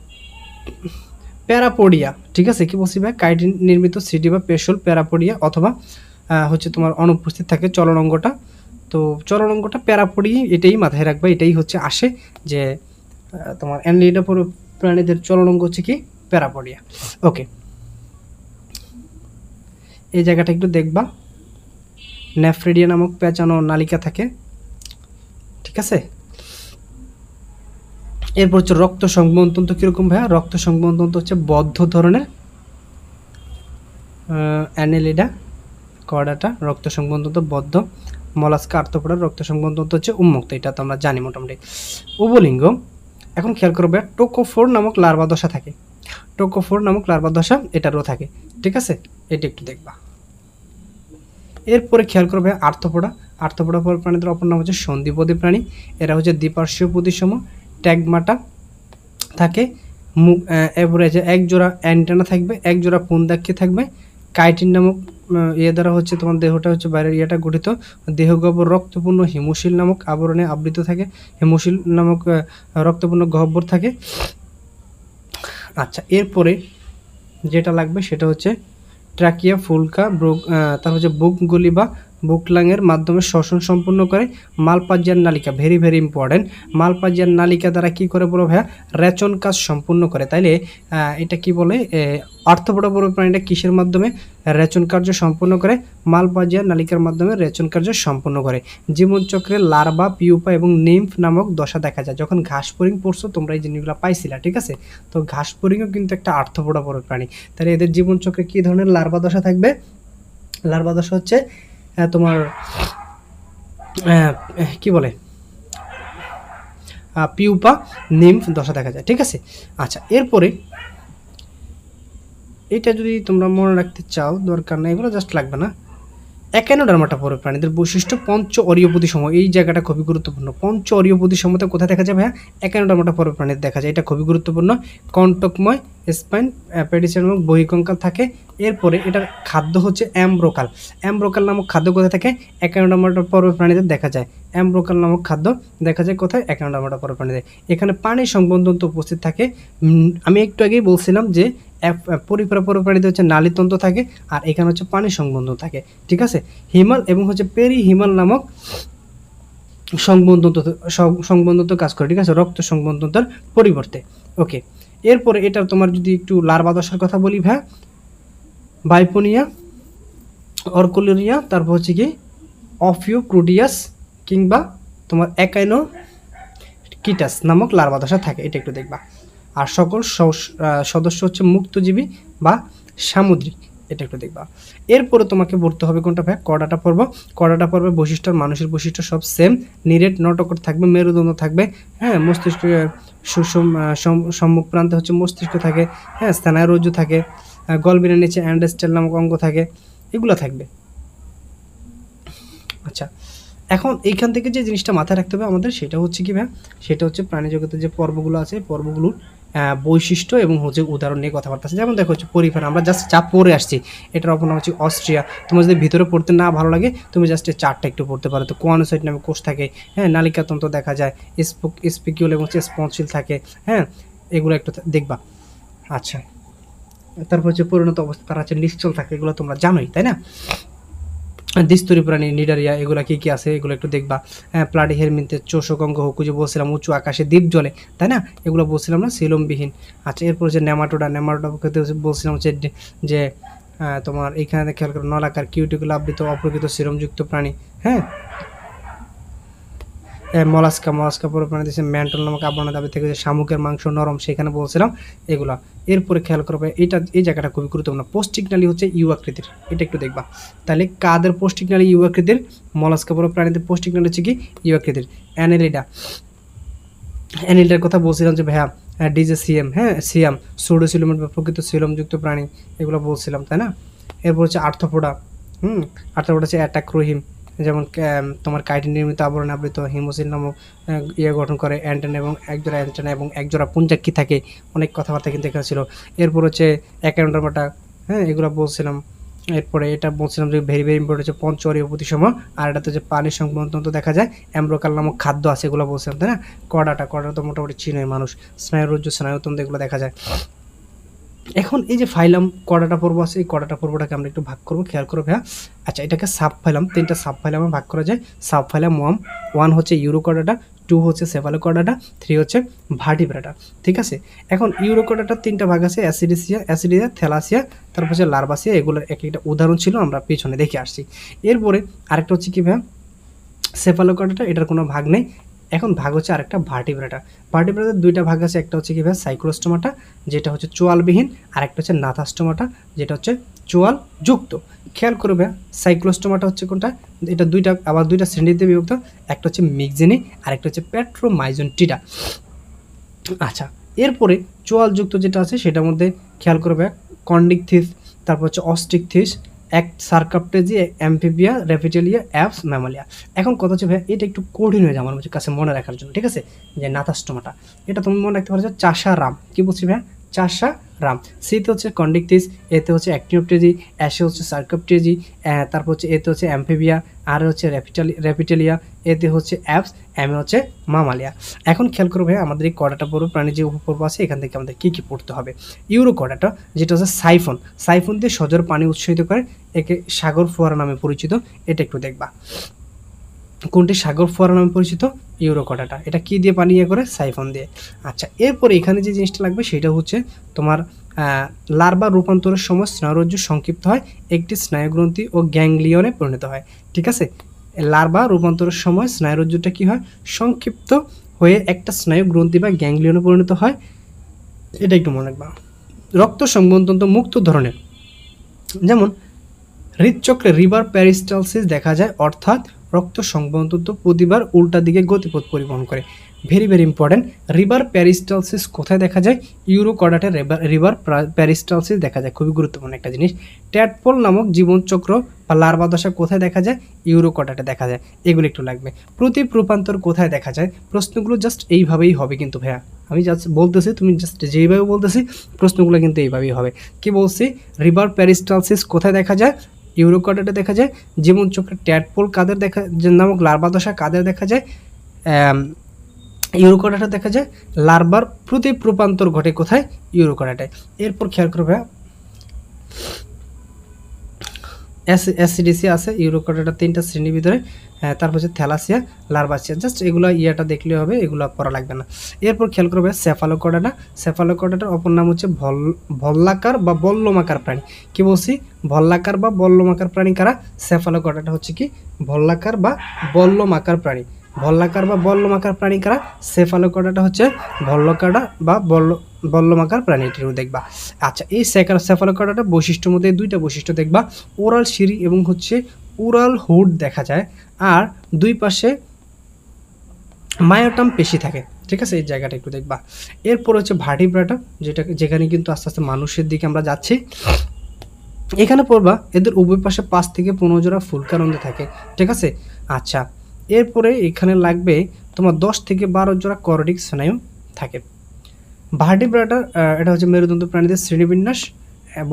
প্যারাপোডিয়া, ঠিক আছে। কি বলছি ভাই, কাইটিন নির্মিত সিটি বা পেশল প্যারাপোডিয়া, অথবা হচ্ছে তোমার অনুপস্থিত থাকে চলনাঙ্গটা। তো চলনাঙ্গটা প্যারাপোডিয়া, এটাই মাথায় রাখবা, এটাই হচ্ছে আসে যে তোমার অ্যানলিডা প্রাণীদের চলনাঙ্গ হচ্ছে কি প্যারাপোডিয়া। ওকে, এই জায়গাটা একটু দেখবা, নেফ্রিডিয়া নামক পেঁচানো নালিকা থাকে, ঠিক আছে। এরপর হচ্ছে রক্ত সংবহনতন্ত্র কীরকম ভাইয়া, রক্ত সংবহনতন্ত্র হচ্ছে বদ্ধ ধরনের। অ্যানেলিডা কর্ডাটা রক্ত সংবহনতন্ত্র বদ্ধ, মলাস্কা আর্থ্রোপোডার রক্ত সংবহনতন্ত্র হচ্ছে উন্মুক্ত, এটা তো আমরা জানি মোটামুটি। উভলিঙ্গ, এখন খেয়াল করবে টোকোফোর নামক লার্ভা দশা থাকে, টোকোফোর নামক লার্ভা দশা এটারও থাকে, ঠিক আছে। এটা একটু দেখবা। এরপরে খেয়াল করবে আর্থ্রোপোডা, আর্থ্রোপোডা প্রাণীদের অপর নাম হচ্ছে সন্ধিপদী প্রাণী, এরা হচ্ছে দ্বিপার্শ্বীয় প্রতিসম, ট্যাগমাটা থাকে, মুখ এরপরে যে এক জোড়া অ্যান্টেনা থাকবে, এক জোড়া পুন্দাক্ষী থাকবে। কাইটিন নামক ইয়ে দ্বারা হচ্ছে তোমার দেহটা হচ্ছে বাইরের ইয়েটা গঠিত। দেহগহ্বর রক্তপূর্ণ হিমোশিল নামক আবরণে আবৃত থাকে, হিমোশিল নামক রক্তপূর্ণ গহ্বর থাকে। আচ্ছা, এরপরে যেটা লাগবে সেটা হচ্ছে ট্রাকিয়া, ফুলকা, তারপর হচ্ছে বুকগুলি বা বুকলাংয়ের মাধ্যমে শ্বসন সম্পূর্ণ করে। মালপাজিয়ান নালিকা, ভেরি ভেরি ইম্পর্টেন্ট। মালপাজিয়ান নালিকা দ্বারা কি করে বলো ভাইয়া? রেচন কাজ সম্পূর্ণ করে। তাইলে এটা কি বলে, আর্থ্রোপোডা প্রাণীটা কিসের মাধ্যমে রেচন কার্য সম্পূর্ণ করে? মালপাজিয়ান নালিকার মাধ্যমে রেচন কার্য সম্পূর্ণ করে। জীবনচক্রে লার্ভা, পিউপা এবং নিম্ফ নামক দশা দেখা যায়। যখন ঘাসফড়িং পড়ছো তোমরা এই জিনিসগুলো পাইছিলা, ঠিক আছে? তো ঘাসফড়িংও কিন্তু একটা আর্থ্রোপোডা প্রাণী। তাহলে এদের জীবনচক্রে কি ধরনের লার্ভা দশা থাকবে? লার্ভা দশা হচ্ছে তোমার কি বলে, পিউপা, নিম্ফ দশা দেখা যায়, ঠিক আছে? আচ্ছা, এরপরে এটা যদি তোমরা মনে রাখতে চাও, দরকার নেই, এগুলো জাস্ট লাগবে না। একানোডার্মাটা পরে প্রাণীদের বৈশিষ্ট্য পঞ্চ অরীয় প্রতিসম, এই জায়গাটা খুবই গুরুত্বপূর্ণ। পঞ্চ অরীয় প্রতিসমতা কোথায় দেখা যায় ভাইয়া? একানোডার্মাটা পরে প্রাণীদের দেখা যায়, এটা খুবই গুরুত্বপূর্ণ। কণ্টকময় স্পাইন, পেডিসেল এবং বহিকঙ্কাল থাকে। এরপরে এটার খাদ্য হচ্ছে অ্যামব্রোকাল। অ্যামব্রোকাল নামক খাদ্য কোথায় থাকে? একানোডার্মাটা পর্ব প্রাণীদের দেখা যায়। অ্যামব্রোকাল নামক খাদ্য দেখা যায় কোথায়? একানোডার্মাটা পর্ব প্রাণীদের। এখানে পানি সংবন্ধন তো উপস্থিত থাকে। আমি একটু আগেই বলছিলাম যে পরিপারা পর্ব প্রাণীদের হচ্ছে নালীতন্ত্র থাকে, আর এখানে হচ্ছে পানি সংবন্ধন থাকে, ঠিক আছে? হিমাল এবং হচ্ছে পেরি হিমাল নামক সংবন্ধন কাজ করে, ঠিক আছে? রক্ত সংবন্ধনতার পরিবর্তে। ওকে, এরপরে এটা তোমার যদি একটু লার্ভা দশার কথা বলি ভাই, বাইপোনিয়া, অর্কোলেরিয়া, তারপর হচ্ছে কি অফিওক্রুডিয়াস কিংবা তোমার একাইনো কিটাস নামক লার্ভা দশা থাকে, এটা একটু দেখবা। আর সকল সদস্য হচ্ছে মুক্তজীবী বা সামুদ্রিক, এটা একটু দেখবা। এরপরে তোমাকে পড়তে হবে কোনটা ভাই? কর্ডাটা পর্ব। কর্ডাটা পর্বে বৈশিষ্ট্য, মানুষের বৈশিষ্ট্য সব সেম। নিরেট নটকট থাকবে, মেরুদণ্ড থাকবে, হ্যাঁ, মস্তিষ্ক সুষম, সম্মুখ প্রান্তে হচ্ছে মস্তিষ্ক থাকে, হ্যাঁ, স্থানায়ুরজ্জু থাকে, গলবিনের নিচে অ্যান্ডেস্টেল নামক অঙ্গ থাকে, এগুলো থাকবে। আচ্ছা, এখন এইখান থেকে যে জিনিসটা মাথায় রাখতে হবে আমাদের, সেটা হচ্ছে কি ভাই? সেটা হচ্ছে প্রাণী জগতের যে পর্বগুলো আছে, পর্বগুলোর বৈশিষ্ট্য এবং হচ্ছে উদাহরণ নিয়ে কথাবার্তা আছে। যেমন দেখো হচ্ছে পরিফেরা, আমরা জাস্ট চা পড়ে আসছি, এটার অপর নাম হচ্ছে অস্ট্রিয়া। তোমার যদি ভিতরে পড়তে না ভালো লাগে, তুমি জাস্ট এই চারটা একটু পড়তে পারো। তো কোয়ানোসাইট নামে কোষ থাকে, হ্যাঁ, নালিকাতন্ত্র দেখা যায়, স্পিকিউল এবং হচ্ছে স্পঞ্জিল থাকে, হ্যাঁ, এগুলো একটু দেখবা। আচ্ছা, তারপর হচ্ছে পরিণত অবস্থা, তারা হচ্ছে নিশ্চল থাকে, এগুলো তোমরা জানোই, তাই না? দ্বিস্তরী প্রাণী, নিডারিয়া, এগুলো কি কি আছে এগুলো একটু দেখবা। হ্যাঁ, প্লাডি হেরমিনতে চোষক অঙ্গ, হুকুজে বলছিলাম উঁচু আকাশে দ্বীপ জলে, তাই না? এগুলো বলছিলাম না, সিলমবিহীন। আচ্ছা, এরপর যে নেমাটোডা, নেমাটোডা বলছিলাম হচ্ছে যে তোমার এইখানে খেয়াল করো, নলাকার কিউটিকুল আবৃত অপ্রকৃত সিরমযুক্ত প্রাণী, হ্যাঁ। মলাস্কা, মলাস্কা পুরো প্রাণী দেশে ম্যান্টল নামক আবরণের দাবি থেকে যে শামুকের মাংস নরম, সেখানে বলছিলাম এগুলা। এরপরে খেয়াল করবে, এইটা এই জায়গাটা খুবই গুরুত্বপূর্ণ। পৌষ্টিক নালী হচ্ছে ইউ আকৃতির, এটা একটু দেখবা। তাহলে কাদের পৌষ্টিক নালী ইউ আকৃতির? মলাস্কা পুরো প্রাণীদের পৌষ্টিক নালী হচ্ছে কি ইউ আকৃতির। অ্যানেলিডা, অ্যানিলটার কথা বলছিলাম যে ভাইয়া ডিজে সিএম, হ্যাঁ, সিয়াম, সুডোসিলোমেট বা প্রকৃত সিলোমযুক্ত প্রাণী, এগুলো বলছিলাম, তাই না? এরপর হচ্ছে আর্থ্রোপোডা, আর্থ্রোপোডা হচ্ছে অ্যাটাক রহিম, যেমন তোমার কাইটিন নির্মিত আবরণে আবৃত, হিমোসিল নামক ইয়ে গঠন করে, অ্যান্টেনা এবং একজোড়া অ্যান্টেনা এবং একজোড়া পুঞ্জাক্ষী থাকে, অনেক কথাবার্তা কিন্তু এখানে ছিল। এরপর হচ্ছে অ্যাকাউন্টারমাটা, হ্যাঁ, এগুলো বলছিলাম। এরপরে এটা বলছিলাম যে ভেরি ভেরি ইম্পর্টেন্ট হচ্ছে পঞ্চঅরীয় প্রতিসম, আর এটাতে যে পানির সংবন্ধন দেখা যায়, অ্যাম্ব্রোকাল নামক খাদ্য আছে, এগুলো বলছিলাম, তাই না? কর্ডাটা তো মোটামুটি চিনই মানুষ, স্নায়ুরজ্জু, স্নায়ুতন্ত্র, এগুলো দেখা যায়। এখন এই যে ফাইলাম কর্ডাটা পর্ব আছে, এই কর্ডাটা পর্বটাকে আমরা একটু ভাগ করবো, খেয়াল করো ভাইয়া। আচ্ছা, এটাকে সাব ফাইলাম, তিনটা সাব ফাইলামে ভাগ করা যায়। সাব ফাইলাম ওয়ান হচ্ছে ইউরোকর্ডাটা, 2 হচ্ছে সেফালোকর্ডাটা, 3 হচ্ছে ভার্টিব্রাটা, ঠিক আছে? এখন ইউরোকর্ডাটার তিনটা ভাগ আছে, অ্যাসিডিয়া, থ্যালাসিয়া, তারপর হচ্ছে লার্ভাসিয়া, এগুলোর এক একটা উদাহরণ ছিল, আমরা পিছনে দেখে আসছি। এরপরে আরেকটা হচ্ছে কি ভাইয়া, সেফালোকর্ডাটা, এটার কোনো ভাগ নেই। এখন ভাগ হচ্ছে আরেকটা ভার্টিব্রাটা। ভার্টিব্রাটার দুইটা ভাগ আছে, একটা হচ্ছে কি ভাই সাইক্লোস্টোমাটা, যেটা হচ্ছে চোয়ালবিহীন, আর একটা হচ্ছে নাথাস্টোমাটা, যেটা হচ্ছে চোয়াল যুক্ত। খেয়াল করবে, সাইক্লোস্টোমাটা হচ্ছে কোনটা? এটা দুইটা, আবার দুইটা শ্রেণীতে বিভক্ত, একটা হচ্ছে মিক্সেনি আর একটা হচ্ছে প্যাট্রোমাইজনটিডা। আচ্ছা, এরপরে চোয়ালযুক্ত যেটা আছে সেটার মধ্যে খেয়াল করবে কন্ডিকথিস, তারপর হচ্ছে অস্টিকথিস, সার্কাপটেজি, অ্যাম্ফিবিয়া, রেপিটেলিয়া, অ্যাপস, ম্যামালিয়া। এখন কথা হচ্ছে ভাই এটা একটু কঠিন হয়ে যায় আমার কাছে মনে রাখার জন্য, ঠিক আছে? যে নাতাস্টোমাটা, এটা তুমি মনে রাখতে পারো যে চাষা রাম। কি বলছি ভাই? চাষা রাম। সিতে হচ্ছে কন্ডিকটিস, এতে হচ্ছে অ্যাক্টিনোপটেজি, অ্যাশে হচ্ছে সার্কাপটেজি, তারপর হচ্ছে এতে হচ্ছে অ্যাম্ফিবিয়া, আর হচ্ছে রেপিটেলিয়া, এতে হচ্ছে অ্যাপস, এমে হচ্ছে মামালিয়া। এখন খেয়াল করো ভাই আমাদের এই কডাটা পড়ো প্রাণী যে উপপর্ব আছে এখান থেকে আমাদের কী কী পড়তে হবে। ইউরো কডাটা যেটা হচ্ছে সাইফন, সাইফন দিয়ে সজোর পানি উৎসাহিত করে, একে সাগর ফোয়ারা নামে পরিচিত। এটা একটু দেখবা কোনটি সাগর ফোয়ারা নামে পরিচিত? ইউরোকডাটা। এটা কি দিয়ে পানি ইয়ে করে? সাইফন দিয়ে। আচ্ছা, এরপরে এখানে যে জিনিসটা লাগবে সেটা হচ্ছে তোমার লার্ভা রূপান্তরের সময় স্নায়ুরজ্জু সংক্ষিপ্ত হয়, একটি স্নায়ুগ্রন্থি ও গ্যাংলিয়নে পরিণত হয়। ঠিক আছে, লার্ভা রূপান্তরের সময় স্নায়ুরজ্জুটা কি হয়? সংক্ষিপ্ত হয়ে একটা স্নায়ুগ্রন্থি বা গ্যাংলিয়নে পরিণত হয়। এটা একটু মনে রাখবা। রক্ত সংবহনতন্ত্র মুক্ত ধরনের, যেমন হৃদচক্রে রিভার প্যারিস্টালসিস দেখা যায়, অর্থাৎ রক্ত সংবহনতন্ত্র প্রতিবার উল্টা দিকে গতিপথ পরিবহন করে। Very very important. রিভার প্যারিস্টালসিস কোথায় দেখা যায়? ইউরোকডাটে রিভার প্যারিস্টালসিস দেখা যায়, খুবই গুরুত্বপূর্ণ একটা জিনিস। ট্যাডপোল নামক জীবনচক্র বা লার্ভা দশা কোথায় দেখা যায়? ইউরোকডাটে দেখা যায়। এগুলো একটু লাগবে। প্রতীপ রূপান্তর কোথায় দেখা যায়? প্রশ্নগুলো জাস্ট এইভাবেই হবে কিন্তু ভাইয়া, আমি জাস্ট বলতেছি, তুমি জাস্ট যেইভাবে বলতেছি প্রশ্নগুলো কিন্তু এইভাবেই হবে। কি বলছি? রিভার প্যারিস্টালসিস কোথায় দেখা যায়? ইউরোকডাটে দেখা যায়। জীবনচক্রে ট্যাডপোল কাদের দেখা নামক লার্ভা দশা কাদের দেখা যায়? ইউরোকডাটে দেখা যায়। লার্ভার প্রতীপ রূপান্তর ঘটে কোথায়? ইউরোকডাটে। এরপর খেয়াল করবে অ্যাসিডিসিয়া আছে ইউরোকডাটা 3টা শ্রেণীর ভিতরে। তারপর হচ্ছে থ্যালাসিয়া, লার্ভাসিয়া। জাস্ট এগুলো ইয়েটা দেখলে হবে, এগুলো পড়া লাগবে না। এরপর খেয়াল করবে সেফালোকডাটা। সেফালোকডাটার অপর নাম হচ্ছে ভল্লাকার বা বল্লমাকার প্রাণী। কি বলছি? ভল্লাকার বা বল্লমাকার প্রাণী কারা? সেফালোকডাটা হচ্ছে কি বল্লাকার বা বল্লমাকার প্রাণী। ভল্লাকার বা বল্লমাকার প্রাণী কারা? সেফালোকডাটা হচ্ছে ভল্লকাটা বা বল্লমাকার প্রাণীটিও দেখবা। আচ্ছা, এই সেফালোকডাটা বৈশিষ্ট্যের মধ্যে 2টা বৈশিষ্ট্য দেখবা। ওরাল সিঁড়ি এবং হচ্ছে ওরাল হুড দেখা যায়, আর দুই পাশে মায়োটাম পেশি থাকে। ঠিক আছে, এই জায়গাটা একটু দেখবা। এরপর হচ্ছে ভার্টিব্রাটা, যেখানে কিন্তু আস্তে আস্তে মানুষের দিকে আমরা যাচ্ছি। এখানে পড়বা এদের উভয় পাশে 5 থেকে 15 জোড়া ফুলকারন্দ থাকে। ঠিক আছে। আচ্ছা, এরপরে এখানে লাগবে তোমার 10 থেকে 12 জোড়া করডিক স্নায়ু থাকে। ভার্টিব্রাটার এটা হচ্ছে মেরুদণ্ড প্রাণীদের শ্রেণীবিন্যাস।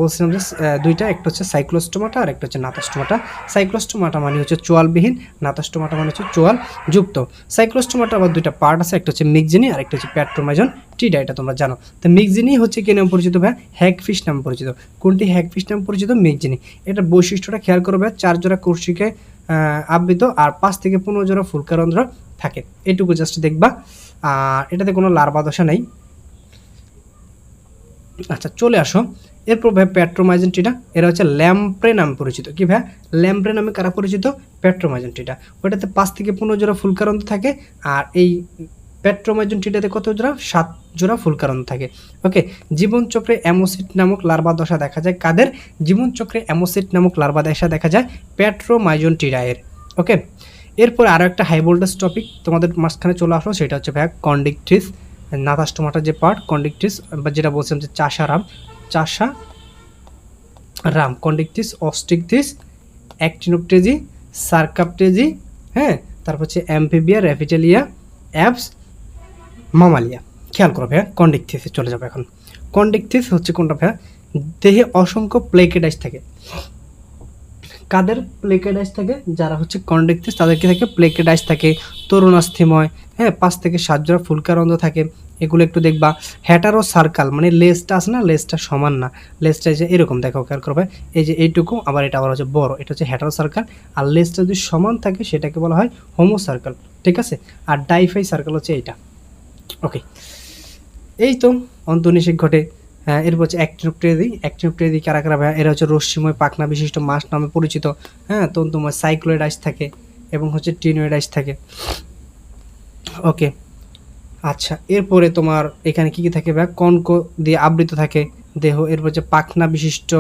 বলছিলাম যে 2টা, একটা হচ্ছে সাইক্লোস্টোমাটা আর একটা হচ্ছে নাতাস্টোমাটা। সাইক্লোস্টোমাটা মানে হচ্ছে চোয়ালবিহীন, নাতাস্টোমাটা মানে হচ্ছে চোয়াল যুক্ত। সাইক্লোস্টোমাটা আবার 2টা পার্ট আছে, একটা হচ্ছে মিক্সিনি আর একটা হচ্ছে প্যাট্রোমাইজন টিডা, এটা তোমরা জানো। তো মিক্সিনি হচ্ছে কি নামে পরিচিত ভাই? হ্যাগফিশ নামে পরিচিত। কোনটি হ্যাগফিশ নামে পরিচিত? মিক্সিনি। এটা বৈশিষ্ট্যটা খেয়াল করবে, 4 জোড়া কোষিকায় আবৃত আর 5 থেকে 15 জোড়া ফুলকারন্ধ্র থাকে। এটুকু জাস্ট দেখবা। আর এটাতে কোনো লার্ভা দশা নেই। আচ্ছা, চলে আসো। এরপর ভাই প্যাট্রোমাইজন টিডা, এরা হচ্ছে ল্যাম্প্রে নামে পরিচিত। কি ভাই? ল্যাম্প্রে নামে কারা পরিচিত? প্যাট্রোমাইজন টিডা। ওটাতে 5 থেকে 15 জোড়া ফুলকারন্দ থাকে, আর এই প্যাট্রোমাইজন টিডাতে কত জোড়া? 7 জোড়া ফুলকারন্দ থাকে। ওকে। জীবনচক্রে অ্যামোসিট নামক লার্ভা দশা দেখা যায় কাদের? জীবনচক্রে অ্যামোসিট নামক লার্ভা দশা দেখা যায় প্যাট্রোমাইজন টিডায়ের। ওকে। এরপর আরও একটা হাই ভোল্টেজ টপিক তোমাদের মাঝখানে চলে আসলো, সেটা হচ্ছে ভাই কন্ডিকট্রিস, নাতাস্টোমাটার যে পার্ট কন্ডিকট্রিস, বা যেটা বলছিলাম যে চাষা রাম, কন্ডিকট্রিস, অস্টিকট্রিস, অ্যাক্টিনোপটেজি, সার্কাপটেজি, হ্যাঁ, তারপর হচ্ছে অ্যাম্ফিবিয়া, রেপিটেলিয়া, অ্যাপস, মামালিয়া। খেয়াল করো ভাইয়া, কন্ডিকট্রিসে চলে যাবে এখন। কন্ডিকট্রিস হচ্ছে কোনটা ভাইয়া? দেহে অসংখ্য প্লেকেডাইস থাকে। কাদের প্লেকেডাইস থাকে? যারা হচ্ছে কন্ডিকট্রিস তাদের কি থাকে? প্লেকেডাইস থাকে, তরুণাস্থিময়, হ্যাঁ, 5 থেকে 7 জোড়া ফুলকারন্দ থাকে। এগুলো একটু দেখবা। হ্যাটারো সার্কাল মানে লেজটা আছে না, লেজটা সমান না, লেজটা যে এরকম দেখো, খেয়াল করবে এই যে এইটুকু, আবার এটা আবার হচ্ছে বড়, এটা হচ্ছে হ্যাটারো সার্কাল। আর লেজটা যদি সমান থাকে সেটাকে বলা হয় হোমো সার্কাল। ঠিক আছে। আর ডাইফাই সার্কাল হচ্ছে এইটা। ওকে, এই তো অন্তর্নিষেক ঘটে। হ্যাঁ, এরপর হচ্ছে অ্যাক্টিনোপটেরি কারা কারা ভাইয়া? এরা হচ্ছে রশ্মিময় পাখনা বিশিষ্ট মাছ নামে পরিচিত। হ্যাঁ, তন্তুময় সাইক্লোয়েডাইস থাকে এবং হচ্ছে টিনোয়েডাইস থাকে। ওকে। আচ্ছা, এরপরে তোমার এখানে কি কি থাকে ভাইয়া? কনক দিয়ে আবৃত থাকে দেহ। এরপর হচ্ছে পাখনা বিশিষ্ট,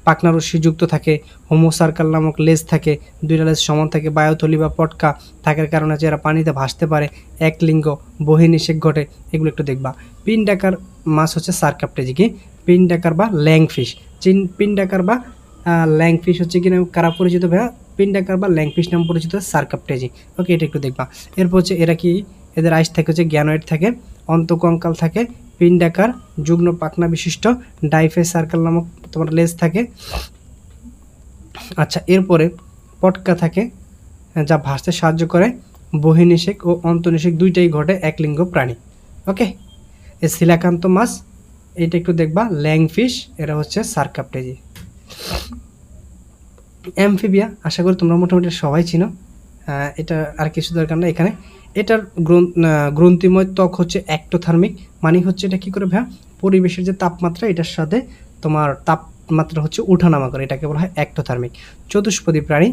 পাখনা রশ্মিযুক্ত থাকে। হোমোসার্কাল নামক লেজ থাকে, 2টা লেজ সমান থাকে। বায়ুথলি বা পটকা থাকার কারণে হচ্ছে এরা পানিতে ভাসতে পারে। একলিঙ্গ, বহির্নিষেক ঘটে। এগুলো একটু দেখবা। পিন্ডাকার মাছ হচ্ছে সার্কাপটেজি। কি? পিন্ডাকার বা ল্যাংফিশ। পিন্ডাকার বা ল্যাংফিশ হচ্ছে কিনা কারা পরিচিত ভাইয়া, পিন্ডাকার বা ল্যাংফিশ নাম পরিচিত সার্কাপটেজি। ওকে, এটা একটু দেখবা। এরপর হচ্ছে এরা কি, এদের আইস থাকে হচ্ছে গ্যানোয়েড থাকে, অন্তকঙ্কাল থাকে, পিন্ডাকার, যুগ্ম পাখনা বিশিষ্ট, ডাইফে সার্কেল নামক তোমার লেজ থাকে। আচ্ছা, এরপরে পটকা থাকে যা ভাসতে সাহায্য করে, বহিনিষেক ও অন্তনিষেক দুইটাই ঘটে একলিঙ্গ প্রাণী। ওকে, এ শিলাকান্ত মাছ, এটা একটু দেখবা, ল্যাংফিশ, এরা হচ্ছে সার্কাপটেজি। অ্যামফিবিয়া, আশা করি তোমরা মোটামুটি সবাই চিনো, এটা আর কিছু দরকার না এখানে। এটার গ্রন্থিময় ত্বক হচ্ছে অ্যাক্টোথার্মিক, মানে হচ্ছে এটা কী করে ভাইয়া, পরিবেশের যে তাপমাত্রা এটার সাথে তোমার তাপমাত্রা হচ্ছে ওঠানামা করে, এটাকে বলা হয় অ্যাক্টোথার্মিক। চতুষ্পদী প্রাণী,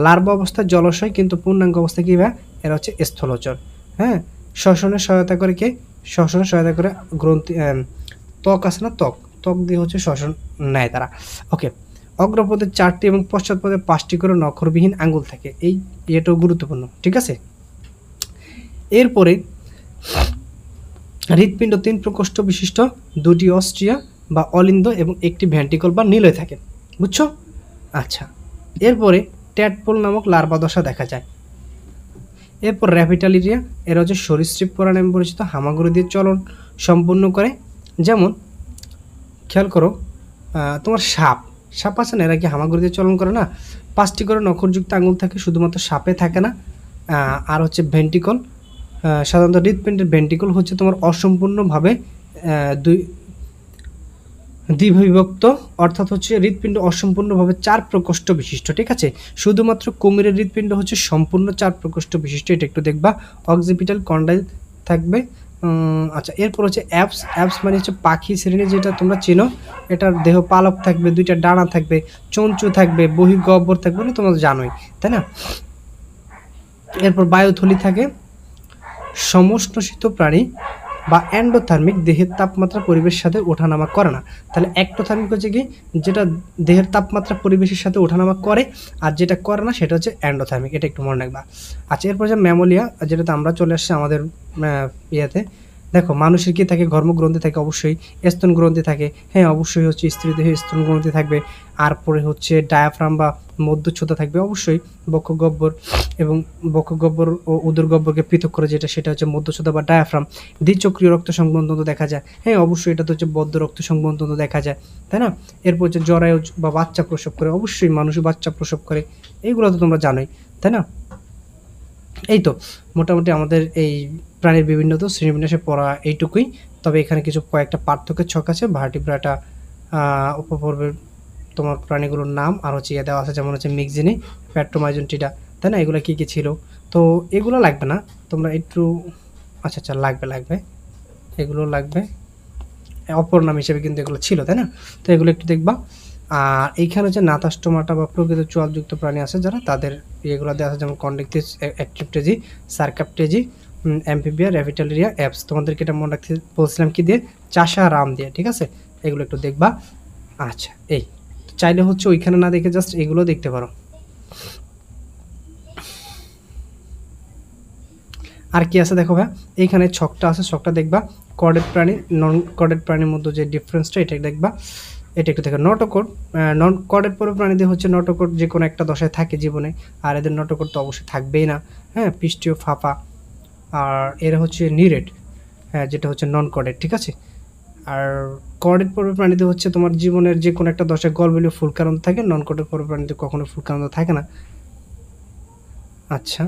লার্ভা অবস্থায় জলাশয়, কিন্তু পূর্ণাঙ্গ অবস্থায় কী ভাইয়া, এরা হচ্ছে স্থলচর। হ্যাঁ, শ্বসনে সহায়তা করে কে, শ্বসনে সহায়তা করে গ্রন্থি, ত্বক আছে না, ত্বক দিয়ে হচ্ছে শ্বসন নেয় তারা। ওকে, অগ্রপদে 4টি এবং পশ্চাৎপদে 5টি করে নখরবিহীন আঙ্গুল থাকে, এটাও গুরুত্বপূর্ণ, ঠিক আছে। এরপরে হৃৎপিণ্ড 3 প্রকোষ্ঠ বিশিষ্ট, 2টি অস্ট্রিয়া বা অলিন্দ এবং 1টি ভেন্ট্রিকল বা নিলয় থাকে, বুঝছো। আচ্ছা, এরপরে ট্যাডপোল নামক লার্ভা দশা দেখা যায়। এরপর র্যাপিটালিরিয়া, এরা হচ্ছে সরীসৃপ প্রাণী নামে পরিচিত, হামাগুড়ি দিয়ে চলন সম্পূর্ণ করে। যেমন খেয়াল করো, তোমার সাপ আছে না, এরা কি হামাগুড়ি দিয়ে চলন করে না, 5টি করে নখরযুক্ত আঙুল থাকে, শুধুমাত্র সাপে থাকে না। আর হচ্ছে ভেন্ট্রিকল, সাধারণত হৃৎপিণ্ডের ভেন্ট্রিকল হচ্ছে তোমার অসম্পূর্ণভাবে দ্বিবিভক্ত, অর্থাৎ হচ্ছে হৃৎপিণ্ড অসম্পূর্ণভাবে 4 প্রকোষ্ঠ বিশিষ্ট, ঠিক আছে। শুধুমাত্র কুমিরের হৃৎপিণ্ড হচ্ছে সম্পূর্ণ 4 প্রকোষ্ঠ বিশিষ্ট, এটা একটু দেখবা। অক্সিপিটাল কন্ডাইল থাকবে। আচ্ছা, এরপর হচ্ছে অ্যাপস মানে হচ্ছে পাখি শ্রেণী, যেটা তোমরা চেনো। এটার দেহ পালক থাকবে, 2টা ডানা থাকবে, চঞ্চু থাকবে, বহির্গহ্বর থাকবে, না তোমরা জানোই, তাই না। এরপর বায়ুথলি থাকে, সমষ্ণশীত প্রাণী বা এন্ডোথার্মিক, দেহের তাপমাত্রা পরিবেশের সাথে ওঠানামা করে না। তাহলে অ্যাক্টোথার্মিক হচ্ছে কি, যেটা দেহের তাপমাত্রা পরিবেশের সাথে ওঠানামা করে, আর যেটা করে না সেটা হচ্ছে এন্ডোথার্মিক, এটা একটু মনে রাখবা। আচ্ছা, এরপর যে ম্যামোলিয়া, যেটাতে আমরা চলে আসছি আমাদের ইয়েতে। দেখো, মানুষের কি থাকে, ঘর্মগ্রন্থি থাকে, অবশ্যই স্তন গ্রন্থি থাকে, হ্যাঁ অবশ্যই হচ্ছে স্ত্রী দেহে স্তন গ্রন্থি থাকবে। আর পরে হচ্ছে ডায়াফ্রাম বা মধ্যচ্ছদা থাকবে, অবশ্যই বক্ষগহ্বর, এবং বক্ষগহ্বর ও উদরগহ্বরকে পৃথক করে যেটা, সেটা হচ্ছে মধ্যচ্ছদা বা ডায়াফ্রাম। দ্বিচক্রীয় রক্ত সংবহনতন্ত্র দেখা যায়, হ্যাঁ অবশ্যই এটা তো হচ্ছে বদ্ধ রক্ত সংবহনতন্ত্র দেখা যায়, তাই না। এরপর হচ্ছে জরায়ু বা বাচ্চা প্রসব করে, অবশ্যই মানুষই বাচ্চা প্রসব করে, এইগুলো তো তোমরা জানোই, তাই না। এই তো মোটামুটি আমাদের এই প্রাণীর বিভিন্ন তো শ্রেণীবিন্যাসে পড়া এইটুকুই। তবে এখানে কিছু কয়েকটা পার্থক্যের ছক আছে, ভার্টিব্রাটা, উপপর্বের তোমার প্রাণীগুলোর নাম, আর হচ্ছে ইয়ে দেওয়া আছে, যেমন হচ্ছে মিক্সিনি, প্যাট্রোমাইজনটিডা, তাই না। এগুলো কী কী ছিল, তো এগুলো লাগবে না, তোমরা একটু, আচ্ছা লাগবে, এগুলো লাগবে, অপর নাম হিসেবে কিন্তু এগুলো ছিল, তাই না। তো এগুলো একটু দেখবা। আর এইখানে হচ্ছে নাতাস্টোমাটা বা প্রকৃত চোয়ালযুক্ত প্রাণী আছে যারা, তাদের এগুলো দেওয়া আছে, যেমন কন্ডেক্টিস, অ্যাক্টিপটেজি, সার্কাপটেজি, অ্যাম্ফিবিয়া, র্যাপিটালিরিয়া, অ্যাপস। তোমাদেরকে এটা মনে রাখতে বলছিলাম কি দিয়ে, চাষা রাম দিয়ে, ঠিক আছে। এগুলো একটু দেখবা। আচ্ছা, এই চাইলে হচ্ছে ওইখানে না দেখে জাস্ট এগুলো দেখতে পারো। আর কি আছে দেখো ভাই, এইখানে ছকটা আছে, ছকটা দেখবা। কর্ডেড প্রাণী, নন কর্ডেড প্রাণীর মধ্যে যে ডিফারেন্সটা, এটা দেখবা। এটা একটু দেখো, নটোকোড, নন কর্ডেড পর্ব প্রাণীদের হচ্ছে নটোকোড যে কোনো একটা দশায় থাকে জীবনে, আর এদের নটোকোড তো অবশ্যই থাকবেই না, হ্যাঁ পৃষ্ঠীয় ফাঁপা। আর এরা হচ্ছে নিরেট, হ্যাঁ যেটা হচ্ছে নন কর্ডেড, ঠিক আছে। আর কর্ডেড পর্ব প্রাণীদের হচ্ছে তোমার জীবনের যে কোনো একটা দশায় গলবিলীয় ফুলকারন্ত থাকে, নন কর্ডেড পর্ব প্রাণীদের কখনো ফুলকারন্ত থাকে না। আচ্ছা,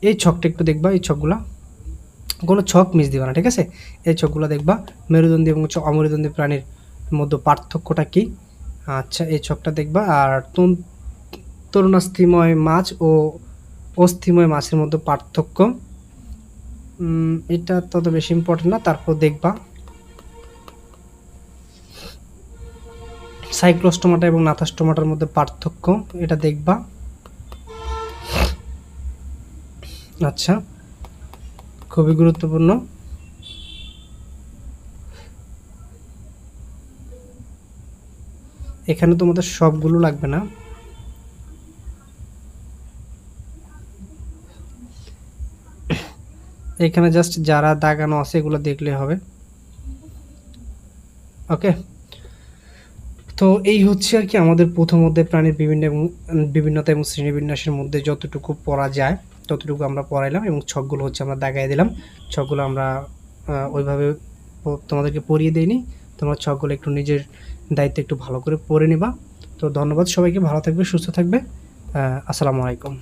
এই ছকটা একটু দেখবা, এই ছকগুলা কোনো ছক মিস দিবা না, ঠিক আছে। এই ছকগুলো দেখবা, মেরুদণ্ডী এবং অমেরুদণ্ডী প্রাণীর মধ্যে পার্থক্যটা কি। আচ্ছা, এই ছকটা দেখবা। আর তরুণাস্থিময় মাছ ও অস্থিময় মাছের মধ্যে পার্থক্য, এটা তত বেশি ইম্পর্টেন্ট না, তারপর দেখবা। সাইক্লোস্টোমাটা এবং নাথাস্টোমাটার মধ্যে পার্থক্য, এটা দেখবা। আচ্ছা, খুবই গুরুত্বপূর্ণ। এখানে তোমাদের সবগুলো লাগবে না, এখানে জাস্ট যারা দাগানো আছে এগুলো দেখলে হবে। ওকে, তো এই হচ্ছে আর কি আমাদের প্রথম অধ্যায় প্রাণীর বিভিন্নতা এবং শ্রেণীবিন্যাসের মধ্যে যতটুকু পড়া যায় ততটুকু আমরা পড়াইলাম, এবং ছকগুলো হচ্ছে আমরা দাগায় দিলাম। ছকগুলো আমরা ওইভাবে তোমাদেরকে পড়িয়ে দেইনি, তোমরা ছকগুলো একটু নিজের দায়িত্বে একটু ভালো করে পড়ে নিবা। তো ধন্যবাদ সবাইকে, ভালো থাকবে, সুস্থ থাকবে। আসসালামু আলাইকুম।